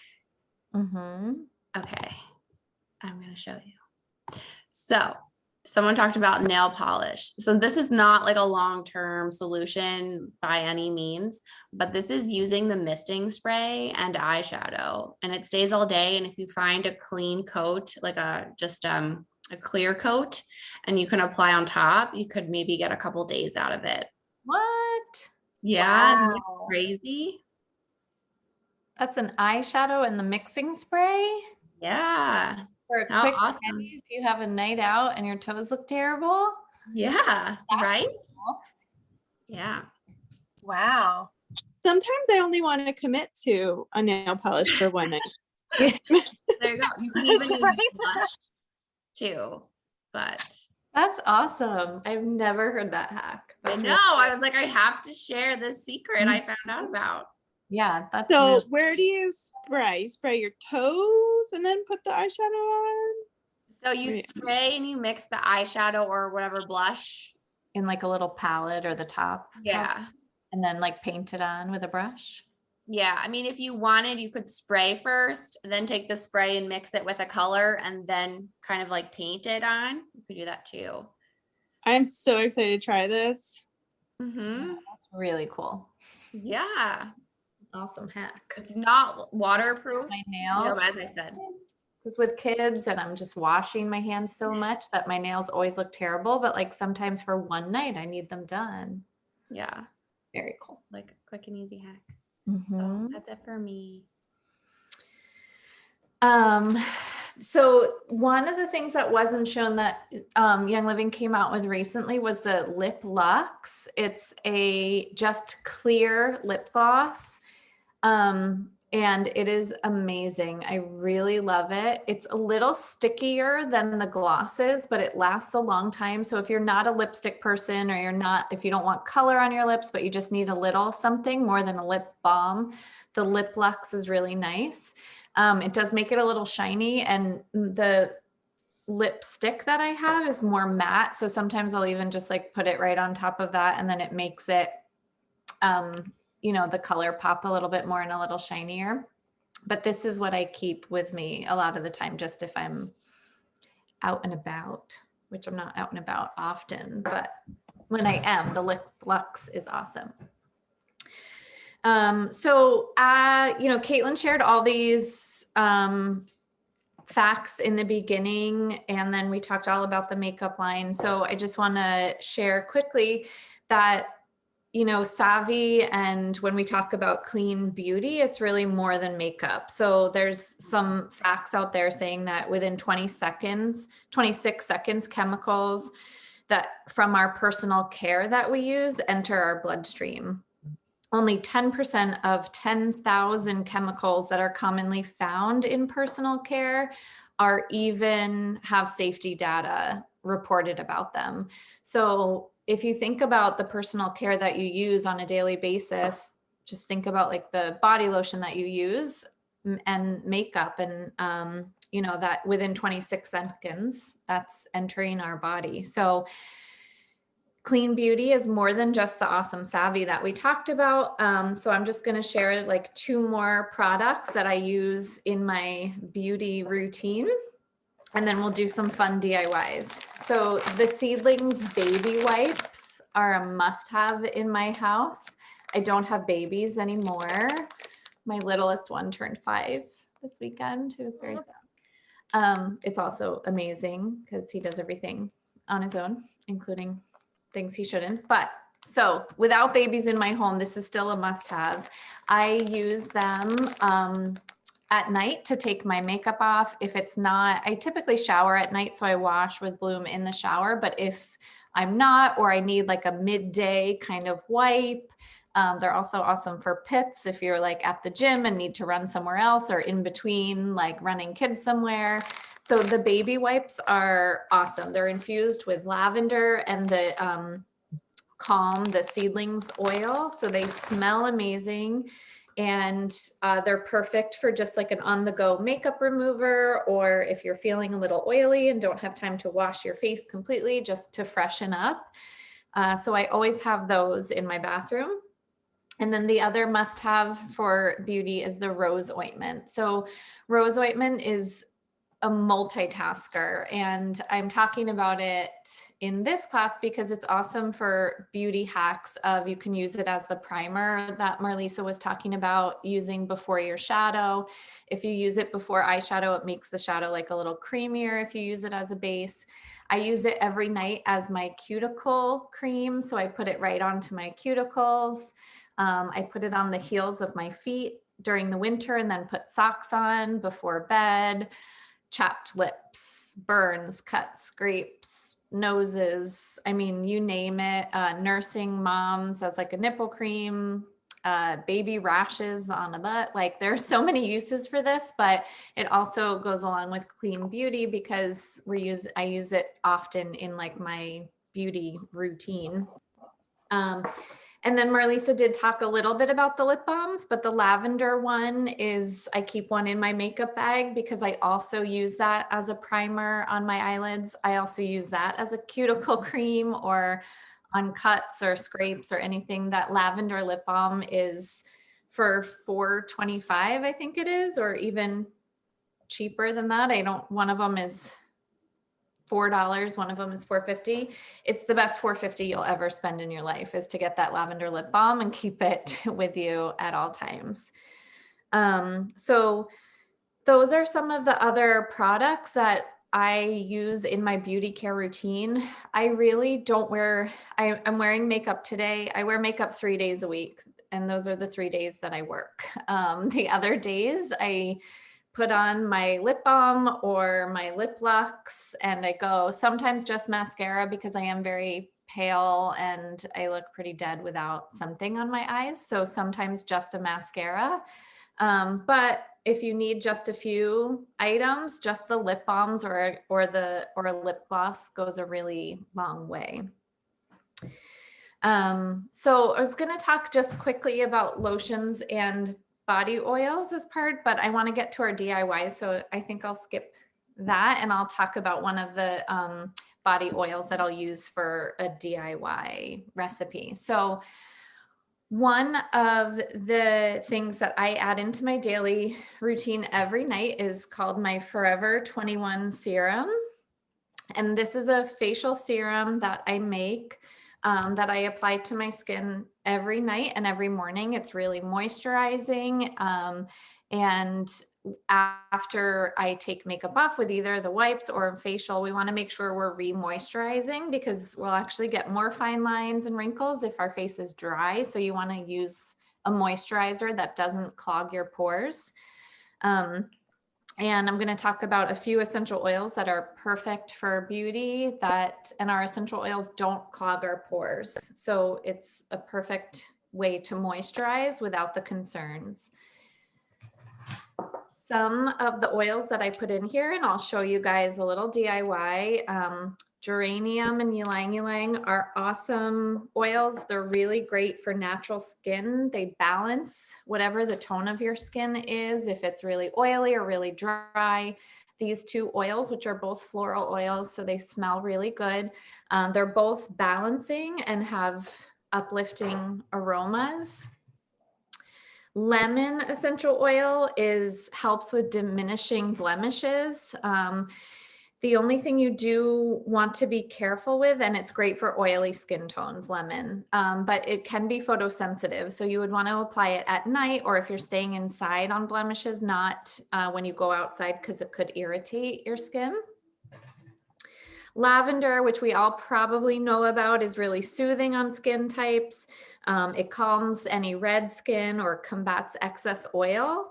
Okay, I'm gonna show you. So someone talked about nail polish. So this is not like a long-term solution by any means, but this is using the misting spray and eyeshadow, and it stays all day. And if you find a clean coat, like a clear coat, and you can apply on top, you could maybe get a couple days out of it. What? Yeah, isn't it wow. crazy? That's an eyeshadow and the mixing spray? Yeah. For a How quick awesome. day if you have a night out and your toes look terrible? Yeah, That's right? cool. Yeah. Wow. Sometimes I only want to commit to a nail polish for one night. There you go. You can even use Right? blush too, but That's awesome. I've never heard that hack. I That's know. really I good. was like, I have to share this secret I found out about. Yeah, that's So really where do you spray? You spray your toes and then put the eyeshadow on? So you Right. spray and you mix the eyeshadow or whatever blush. in like a little palette or the top. Yeah. And then like paint it on with a brush. Yeah. I mean, if you wanted, you could spray first, then take the spray and mix it with a color and then kind of like paint it on. You could do that too. I'm so excited to try this. Mm-hmm. That's really cool. Yeah. Awesome hack. It's not waterproof. My You know, nails. as I said. Because with kids and I'm just washing my hands so much that my nails always look terrible. But like sometimes for one night I need them done. Yeah. Very cool. Like a quick and easy hack. Mhm. So that's it for me. So one of the things that wasn't shown that Young Living came out with recently was the Lip Luxe. It's a just clear lip gloss. And it is amazing. I really love it. It's a little stickier than the glosses, but it lasts a long time. So if you're not a lipstick person or if you don't want color on your lips, but you just need a little something more than a lip balm, the Lip Luxe is really nice. It does make it a little shiny, and the lipstick that I have is more matte. So sometimes I'll even just like put it right on top of that, and then it makes it, the color pop a little bit more and a little shinier. But this is what I keep with me a lot of the time, just if I'm out and about, which I'm not out and about often, but when I am, the Lip Luxe is awesome. Caitlin shared all these facts in the beginning, and then we talked all about the makeup line. So I just want to share quickly that you know, savvy. And when we talk about clean beauty, it's really more than makeup. So there's some facts out there saying that within 26 seconds, chemicals that from our personal care that we use enter our bloodstream. Only 10% of 10,000 chemicals that are commonly found in personal care are even have safety data reported about them. So if you think about the personal care that you use on a daily basis, just think about like the body lotion that you use and makeup, and you know, that within 26 seconds, that's entering our body. So clean beauty is more than just the awesome savvy that we talked about. So I'm just going to share like 2 more products that I use in my beauty routine, and then we'll do some fun DIYs. So the Seedlings baby wipes are a must-have in my house. I don't have babies anymore. My littlest one turned 5 this weekend. It was very sad. It's also amazing because he does everything on his own, including things he shouldn't. But so without babies in my home, this is still a must-have. I use them at night to take my makeup off. If it's not, I typically shower at night, so I wash with Bloom in the shower. But if I'm not, or I need like a midday kind of wipe, they're also awesome for pits if you're like at the gym and need to run somewhere else, or in between like running kids somewhere. So the baby wipes are awesome. They're infused with lavender and the Calm, the Seedlings oil. So they smell amazing, and they're perfect for just like an on-the-go makeup remover, or if you're feeling a little oily and don't have time to wash your face completely, just to freshen up. So I always have those in my bathroom. And then the other must-have for beauty is the rose ointment. So rose ointment is a multitasker, and I'm talking about it in this class because it's awesome for beauty hacks of, you can use it as the primer that Marlisa was talking about, using before your shadow. If you use it before eyeshadow, it makes the shadow like a little creamier if you use it as a base. I use it every night as my cuticle cream, so I put it right onto my cuticles. I put it on the heels of my feet during the winter, and then put socks on before bed. Chapped lips, burns, cuts, scrapes, noses, I mean, you name it. Nursing moms as like a nipple cream, baby rashes on a butt. Like there's so many uses for this, but it also goes along with clean beauty because I use it often in like my beauty routine. And then Marlisa did talk a little bit about the lip balms, but the lavender one is, I keep one in my makeup bag because I also use that as a primer on my eyelids. I also use that as a cuticle cream or on cuts or scrapes or anything. That lavender lip balm is for $4.25, I think it is, or even cheaper than that. One of them is $4, one of them is $4.50. It's the best $4.50 you'll ever spend in your life, is to get that lavender lip balm and keep it with you at all times. So those are some of the other products that I use in my beauty care routine. I really don't I'm wearing makeup today. I wear makeup 3 days a week, and those are the 3 days that I work. The other days I put on my lip balm or my lip lux, and I go sometimes just mascara because I am very pale and I look pretty dead without something on my eyes. So sometimes just a mascara. But if you need just a few items, just the lip balms or a lip gloss goes a really long way. So I was going to talk just quickly about lotions and body oils as part, but I want to get to our DIY. So I think I'll skip that, and I'll talk about one of the body oils that I'll use for a DIY recipe. So one of the things that I add into my daily routine every night is called my Forever 21 serum. And this is a facial serum that I make that I apply to my skin every night and every morning. It's really moisturizing. And after I take makeup off with either the wipes or facial, we want to make sure we're re-moisturizing because we'll actually get more fine lines and wrinkles if our face is dry. So you want to use a moisturizer that doesn't clog your pores. And I'm going to talk about a few essential oils that are perfect for beauty and our essential oils don't clog our pores. So it's a perfect way to moisturize without the concerns. Some of the oils that I put in here, and I'll show you guys a little DIY. Geranium and ylang ylang are awesome oils. They're really great for natural skin. They balance whatever the tone of your skin is. If it's really oily or really dry, these two oils, which are both floral oils, so they smell really good. They're both balancing and have uplifting aromas. Lemon essential oil helps with diminishing blemishes. The only thing you do want to be careful with, and it's great for oily skin tones, lemon, but it can be photosensitive. So you would want to apply it at night, or if you're staying inside on blemishes, not when you go outside because it could irritate your skin. Lavender, which we all probably know about, is really soothing on skin types. It calms any red skin or combats excess oil.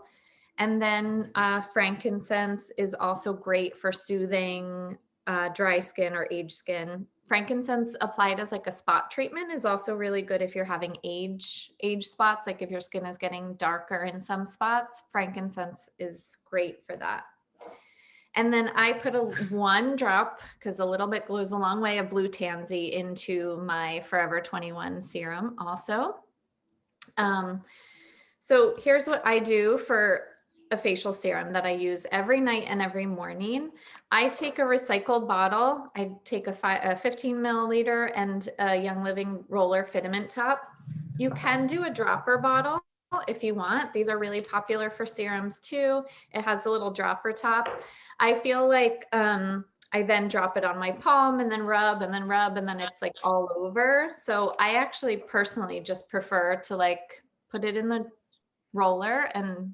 And then frankincense is also great for soothing dry skin or aged skin. Frankincense applied as like a spot treatment is also really good if you're having age spots, like if your skin is getting darker in some spots, frankincense is great for that. And then I put 1 drop, because a little bit goes a long way, of blue tansy into my Forever 21 serum also. So here's what I do for a facial serum that I use every night and every morning. I take a recycled bottle. I take a 15 milliliter and a Young Living roller fitment top. You can do a dropper bottle if you want. These are really popular for serums too. It has a little dropper top. I feel like I then drop it on my palm and then rub and then rub and then it's like all over. So I actually personally just prefer to like put it in the roller and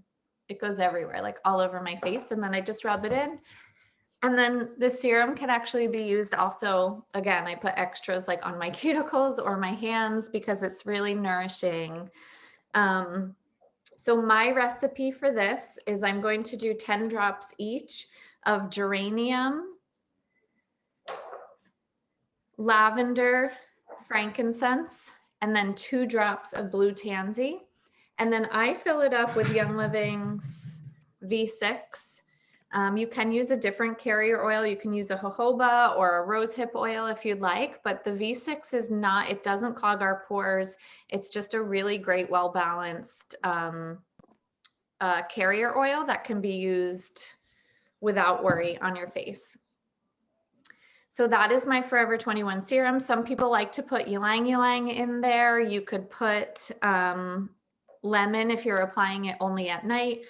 it goes everywhere, like all over my face. And then I just rub it in. And then the serum can actually be used also, again, I put extras like on my cuticles or my hands because it's really nourishing. So my recipe for this is I'm going to do 10 drops each of geranium, lavender, frankincense, and then 2 drops of blue tansy. And then I fill it up with Young Living's V6. You can use a different carrier oil. You can use a jojoba or a rosehip oil if you'd like, but the V6 is not, it doesn't clog our pores. It's just a really great, well-balanced carrier oil that can be used without worry on your face. So that is my Forever 21 serum. Some people like to put ylang ylang in there. You could put lemon if you're applying it only at night.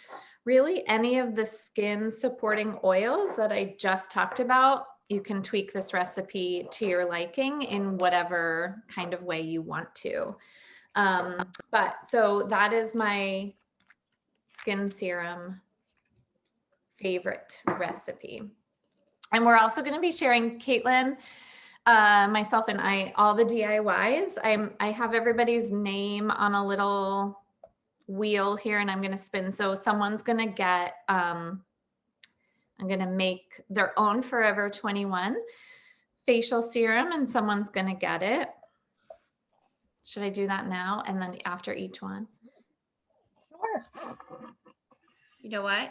Really, any of the skin supporting oils that I just talked about, you can tweak this recipe to your liking in whatever kind of way you want to. So that is my skin serum favorite recipe. And we're also going to be sharing, Caitlin, myself and I, all the DIYs. I have everybody's name on a little wheel here and I'm going to spin. So someone's going to get, I'm going to make their own Forever 21 facial serum and someone's going to get it. Should I do that now? And then after each one? Sure. You know what?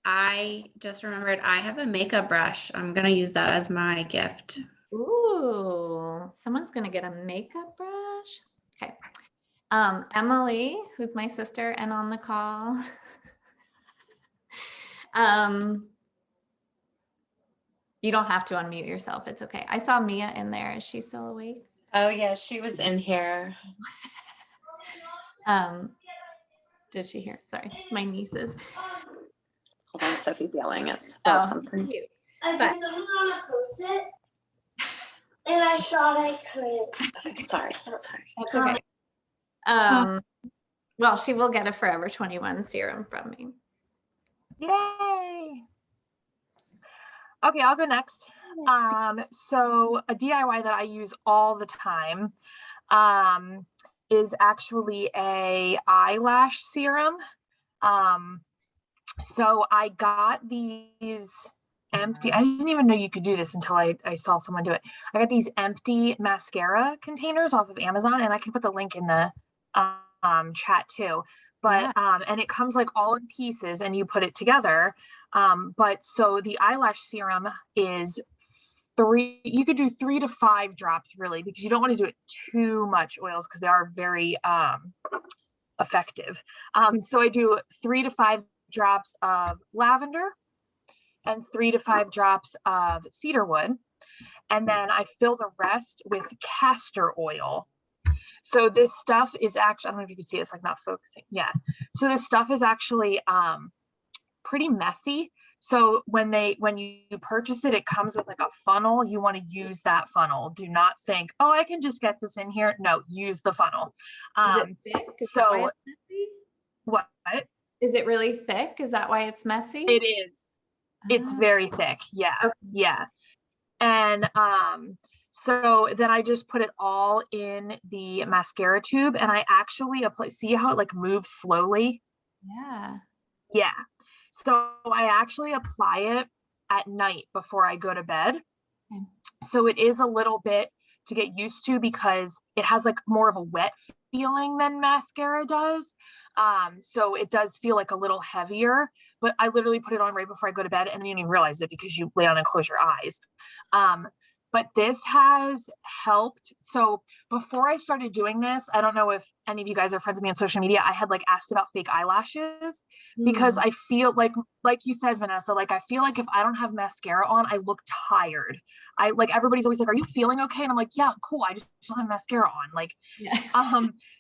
I just remembered I have a makeup brush. I'm going to use that as my gift. Ooh, someone's going to get a makeup brush. Okay. Emily, who's my sister and on the call. You don't have to unmute yourself. It's okay. I saw Mia in there. Is she still awake? Oh yeah, she was in here. Did she hear? Sorry, my nieces. Hold on, Sophie's yelling at something. Cute. I But- just something on a post-it, and I thought I could. Okay, sorry. That's okay. Well, she will get a Forever 21 serum from me. Yay. Okay, I'll go next. So a DIY that I use all the time is actually a eyelash serum. So I got these empty, I didn't even know you could do this until I saw someone do it. I got these empty mascara containers off of Amazon, and I can put the link in the chat too. But and it comes like all in pieces and you put it together. But so the eyelash serum is you could do 3 to 5 drops really, because you don't want to do it too much oils because they are very effective. So I do 3 to 5 drops of lavender and 3 to 5 drops of cedarwood. And then I fill the rest with castor oil. So this stuff is actually, I don't know if you can see, it's like not focusing. Yeah. So this stuff is actually pretty messy. So when you purchase it, it comes with like a funnel. You want to use that funnel. Do not think, oh, I can just get this in here. No, use the funnel. Is it thick? Is that why it's messy? What? Is it really thick? Is that why it's messy? It is. It's very thick. Yeah. Okay. Yeah. And so then I just put it all in the mascara tube, and I actually apply, see how it like moves slowly? Yeah. Yeah. So I actually apply it at night before I go to bed. Okay. So it is a little bit to get used to because it has like more of a wet feeling than mascara does. So it does feel like a little heavier, but I literally put it on right before I go to bed, and then you don't even realize it because you lay down and close your eyes. But this has helped. So before I started doing this, I don't know if any of you guys are friends with me on social media, I had like asked about fake eyelashes because I feel like you said, Vanessa, like I feel like if I don't have mascara on, I look tired. I like, everybody's always like, are you feeling okay? And I'm like, yeah, cool. I just don't have mascara on. Like,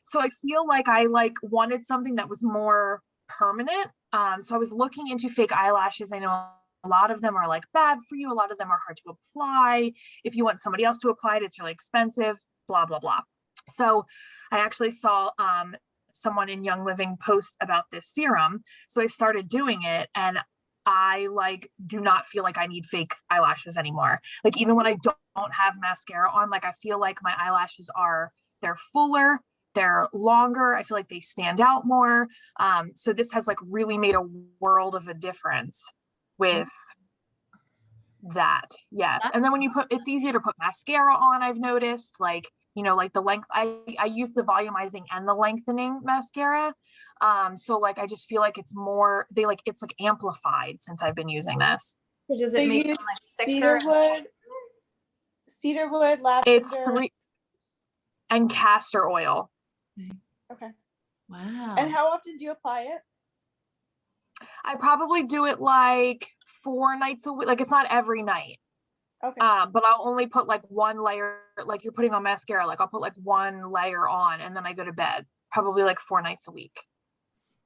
so I feel like I like wanted something that was more permanent. So I was looking into fake eyelashes. I know a lot of them are like bad for you. A lot of them are hard to apply. If you want somebody else to apply it, it's really expensive, blah, blah, blah. So I actually saw someone in Young Living post about this serum. So I started doing it, and I like do not feel like I need fake eyelashes anymore. Like even when I don't have mascara on, like I feel like my eyelashes they're fuller, they're longer. I feel like they stand out more. So this has like really made a world of a difference with that. Yes. And then when you it's easier to put mascara on, I've noticed, like, you know, like the length, I use the volumizing and the lengthening mascara. So like, I just feel like it's more, it's like amplified since I've been using this. So does it make them like thicker? Cedarwood, lavender. And castor oil. Okay. Wow. And how often do you apply it? I probably do it like 4 nights a week. Like it's not every night. Okay. But I'll only put like 1 layer, like you're putting on mascara, like I'll put like 1 layer on and then I go to bed, probably like 4 nights a week.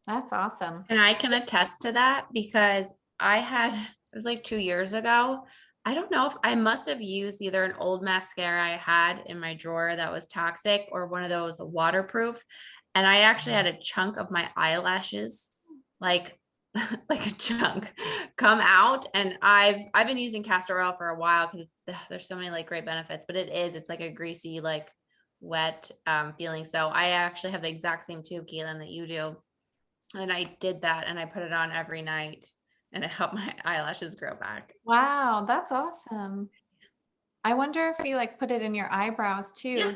That's awesome. And I can attest to that because it was like 2 years ago. I don't know if I must have used either an old mascara I had in my drawer that was toxic or one of those waterproof. And I actually had a chunk of my eyelashes, like a chunk come out. And I've been using castor oil for a while because there's so many like great benefits, but it's like a greasy, like wet feeling. So I actually have the exact same tube, Keelan, that you do. And I did that and I put it on every night and it helped my eyelashes grow back. Wow, that's awesome. I wonder if you like put it in your eyebrows too,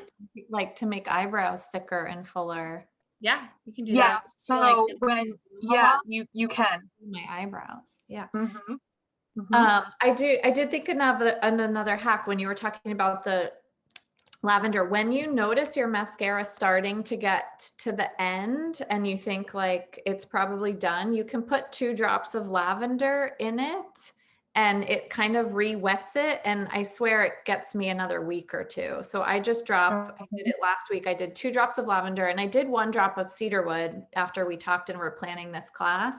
like to make eyebrows thicker and fuller. Yeah, you can do that. So like, you can. My eyebrows. Yeah. Mm-hmm. Mm-hmm. I did think of another hack when you were talking about the lavender. When you notice your mascara starting to get to the end and you think like it's probably done, you can put 2 drops of lavender in it and it kind of re-wets it. And I swear it gets me another week or 2. So I just I did it last week. I did 2 drops of lavender and I did 1 drop of cedarwood after we talked and we're planning this class.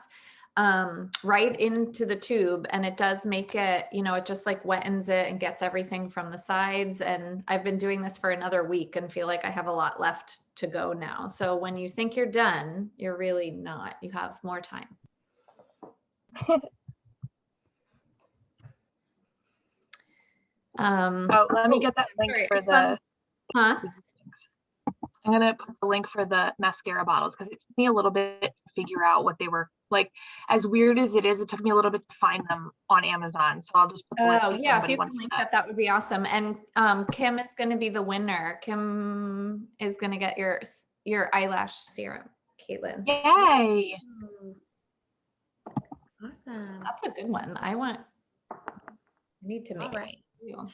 Right into the tube, and it does make it, you know, it just like wettens it and gets everything from the sides. And I've been doing this for another week and feel like I have a lot left to go now. So when you think you're done, you're really not. You have more time. Oh, let me get that link sorry, for I spun- Huh? I'm gonna put the link for the mascara bottles because it took me a little bit to figure out what they were like. As weird as it is, it took me a little bit to find them on Amazon. So I'll just put the list Oh if yeah, if anybody you can wants link to. that, that would be awesome. And Kim is going to be the winner. Kim is going to get your eyelash serum, Caitlin. Yay! Awesome. That's a good one. I need to make All right. it. Too.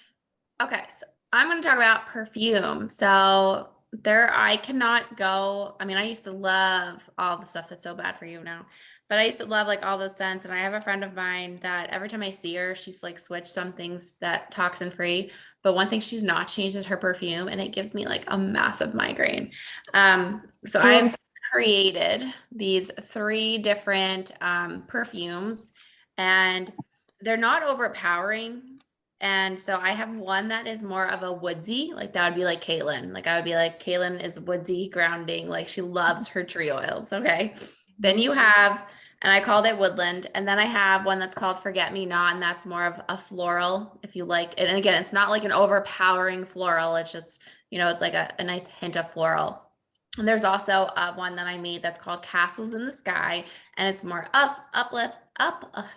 Okay, so I'm going to talk about perfume. So I cannot go. I mean, I used to love all the stuff that's so bad for you now, but I used to love like all those scents. And I have a friend of mine that every time I see her, she's like switched some things that toxin free. But one thing she's not changed is her perfume, and it gives me like a massive migraine. So I've created these 3 different perfumes, and they're not overpowering. And so I have one that is more of a woodsy, like that would be like Caitlin. Like I would be like, Caitlin is woodsy, grounding, like she loves her tree oils. Okay. Then you have, and I called it woodland. And then I have one that's called Forget Me Not, and that's more of a floral, if you like it. And again, it's not like an overpowering floral. It's just, it's like a nice hint of floral. And there's also one that I made that's called Castles in the Sky, and it's more I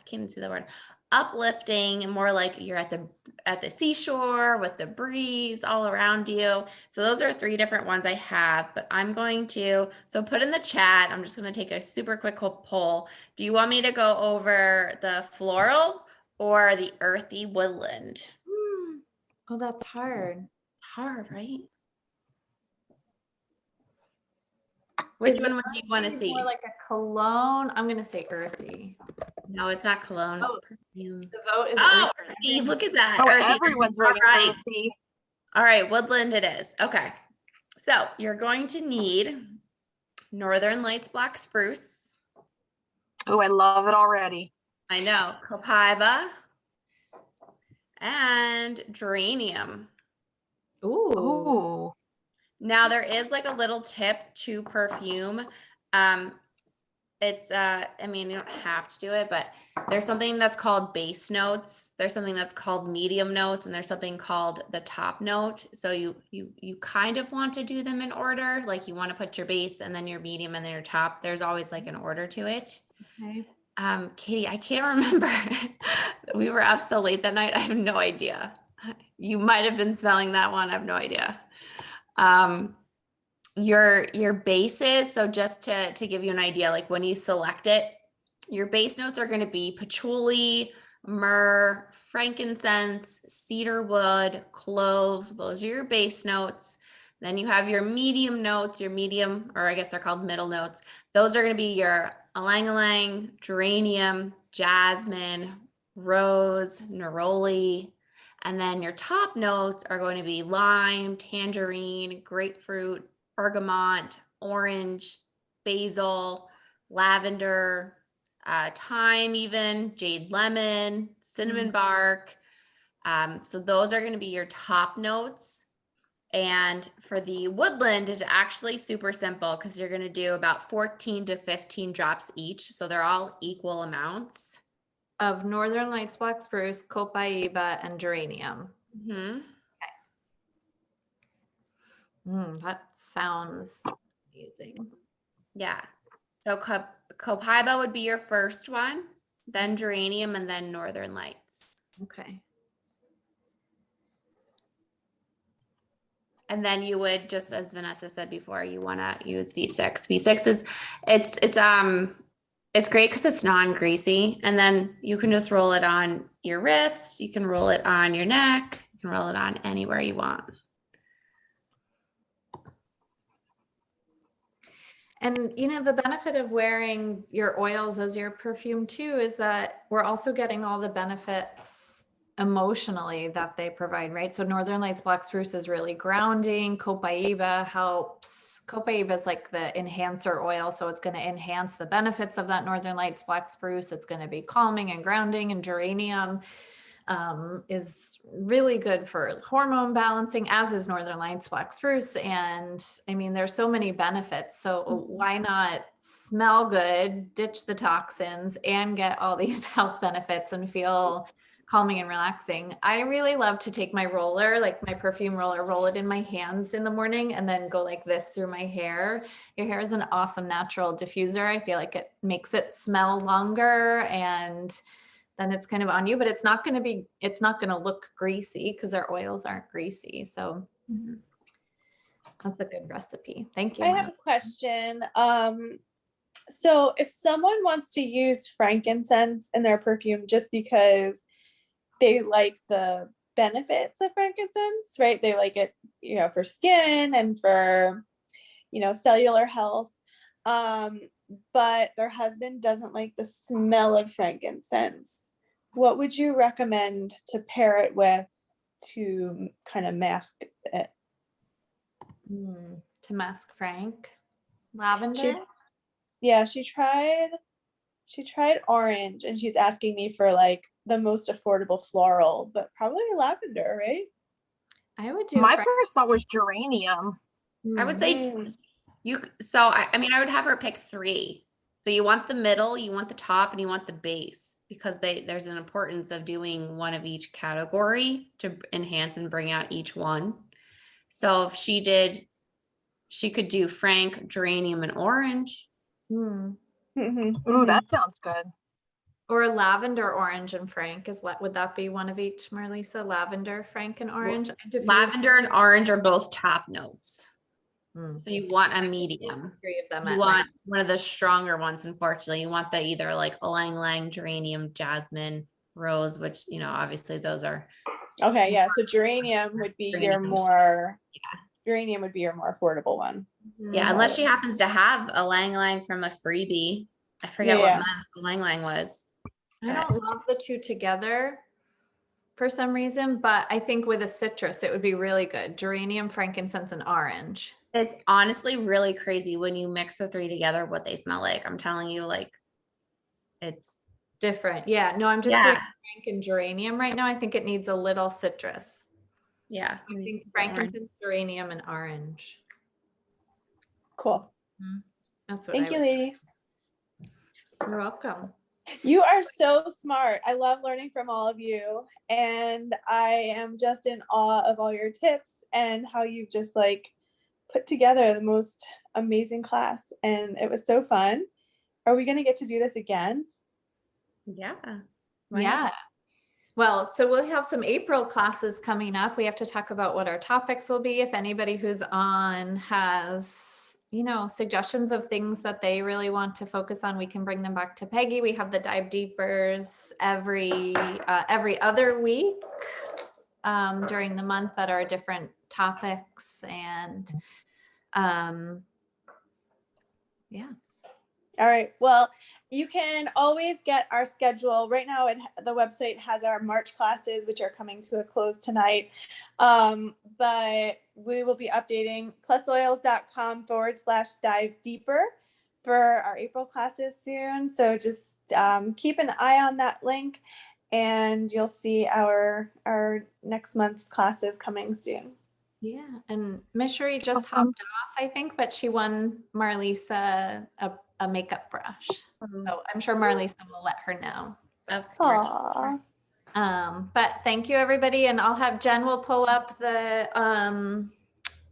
can't even see the word, uplifting, and more like you're at the seashore with the breeze all around you. So those are 3 different ones I have, but I'm going to, so put in the chat, I'm just going to take a super quick poll. Do you want me to go over the floral or the earthy woodland? Oh, that's hard. It's hard, right? Which one would you want to see? More like a cologne. I'm gonna say earthy. No, it's not cologne. Oh, it's perfume. The vote is Oh, earthy. earthy, look at that. Oh, Earthy. everyone's All voting right. earthy. All right, woodland it is. Okay. So you're going to need Northern Lights Black Spruce. Oh, I love it already. I know. Copaiba and geranium. Ooh. Ooh. Now there is like a little tip to perfume. It's I mean, you don't have to do it, but there's something that's called base notes. There's something that's called medium notes, and there's something called the top note. So you kind of want to do them in order. Like you want to put your base and then your medium and then your top. There's always like an order to it. Okay. Katie, I can't remember. We were up so late that night. I have no idea. You might have been smelling that one. I have no idea. Your bases, so just to give you an idea, like when you select it, your base notes are going to be patchouli, myrrh, frankincense, cedarwood, clove. Those are your base notes. Then you have your medium notes, or I guess they're called middle notes. Those are going to be your ylang-ylang, geranium, jasmine, rose, neroli. And then your top notes are going to be lime, tangerine, grapefruit, bergamot, orange, basil, lavender, thyme even, jade lemon, cinnamon bark. So those are going to be your top notes. And for the woodland, it's actually super simple because you're going to do about 14 to 15 drops each. So they're all equal amounts. Of Northern Lights Black Spruce, Copaiba, and geranium. Mm-hmm. That sounds amazing. Yeah. So Copaiba would be your first one, then geranium, and then Northern Lights. Okay. And then you would, just as Vanessa said before, you want to use V6. V6 is it's great because it's non-greasy, and then you can just roll it on your wrist. You can roll it on your neck. You can roll it on anywhere you want. And the benefit of wearing your oils as your perfume too is that we're also getting all the benefits emotionally that they provide, right? So Northern Lights Black Spruce is really grounding. Copaiba helps. Copaiba is like the enhancer oil, so it's going to enhance the benefits of that Northern Lights Black Spruce. It's going to be calming and grounding. And geranium is really good for hormone balancing, as is Northern Lights Black Spruce. And I mean, there's so many benefits. So why not smell good, ditch the toxins, and get all these health benefits and feel calming and relaxing? I really love to take my roller, like my perfume roller, roll it in my hands in the morning and then go like this through my hair. Your hair is an awesome natural diffuser. I feel like it makes it smell longer, and then it's kind of on you, but it's not going to look greasy because our oils aren't greasy. So that's a good recipe. Thank you. I have a question. So if someone wants to use frankincense in their perfume just because they like the benefits of frankincense, right? They like it, for skin and for, cellular health. But their husband doesn't like the smell of frankincense. What would you recommend to pair it with to kind of mask it? To mask Frank? Lavender? She tried orange, and she's asking me for like the most affordable floral, but probably lavender, right? I would do. My first thought was geranium. I would say I would have her pick 3. So you want the middle, you want the top, and you want the base, because there's an importance of doing one of each category to enhance and bring out each one. So if she could do Frank, geranium, and orange. Ooh, that sounds good. Or lavender, orange, and Frank. Would that be one of each, Marlisa? Lavender, Frank, and orange? Lavender and orange are both top notes. So you want a medium. 3 of them. You want one of the stronger ones, unfortunately. You want the either like ylang ylang, geranium, jasmine, rose, which, obviously those are. Okay, yeah. So geranium would be your more affordable one. Yeah, unless she happens to have a ylang ylang from a freebie. I forget what ylang ylang was. I don't love the 2 together for some reason, but I think with a citrus, it would be really good. Geranium, frankincense, and orange. It's honestly really crazy when you mix the 3 together, what they smell like. I'm telling you, like, it's different. Yeah, no, I'm just doing Frank and geranium right now. I think it needs a little citrus. Yeah. So I think frankincense, geranium, and orange. Cool. That's what Thank you, ladies. You're welcome. You are so smart. I love learning from all of you. And I am just in awe of all your tips and how you've just like put together the most amazing class. And it was so fun. Are we going to get to do this again? Yeah. Yeah. Well, so we'll have some April classes coming up. We have to talk about what our topics will be. If anybody who's on has, suggestions of things that they really want to focus on, we can bring them back to Peggy. We have the Dive Deepers every other week during the month that are different topics. And yeah. All right. Well, you can always get our schedule. Right now, the website has our March classes, which are coming to a close tonight. But we will be updating plusoils.com/dive deeper for our April classes soon. So just keep an eye on that link, and you'll see our next month's classes coming soon. Yeah. And Miss Cherie just hopped off, I think, but she won Marlisa a makeup brush. So I'm sure Marlisa will let her know. Aww. But thank you, everybody. And I'll have Jen will pull up the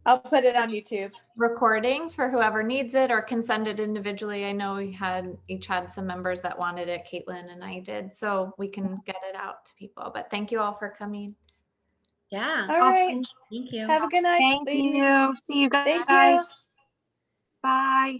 I'll put it on YouTube. Recordings for whoever needs it or can send it individually. I know we each had some members that wanted it. Caitlin and I did. So we can get it out to people. But thank you all for coming. Yeah. All right. Thank you. Have a good night. Thank you. See you guys. Thank you. Bye.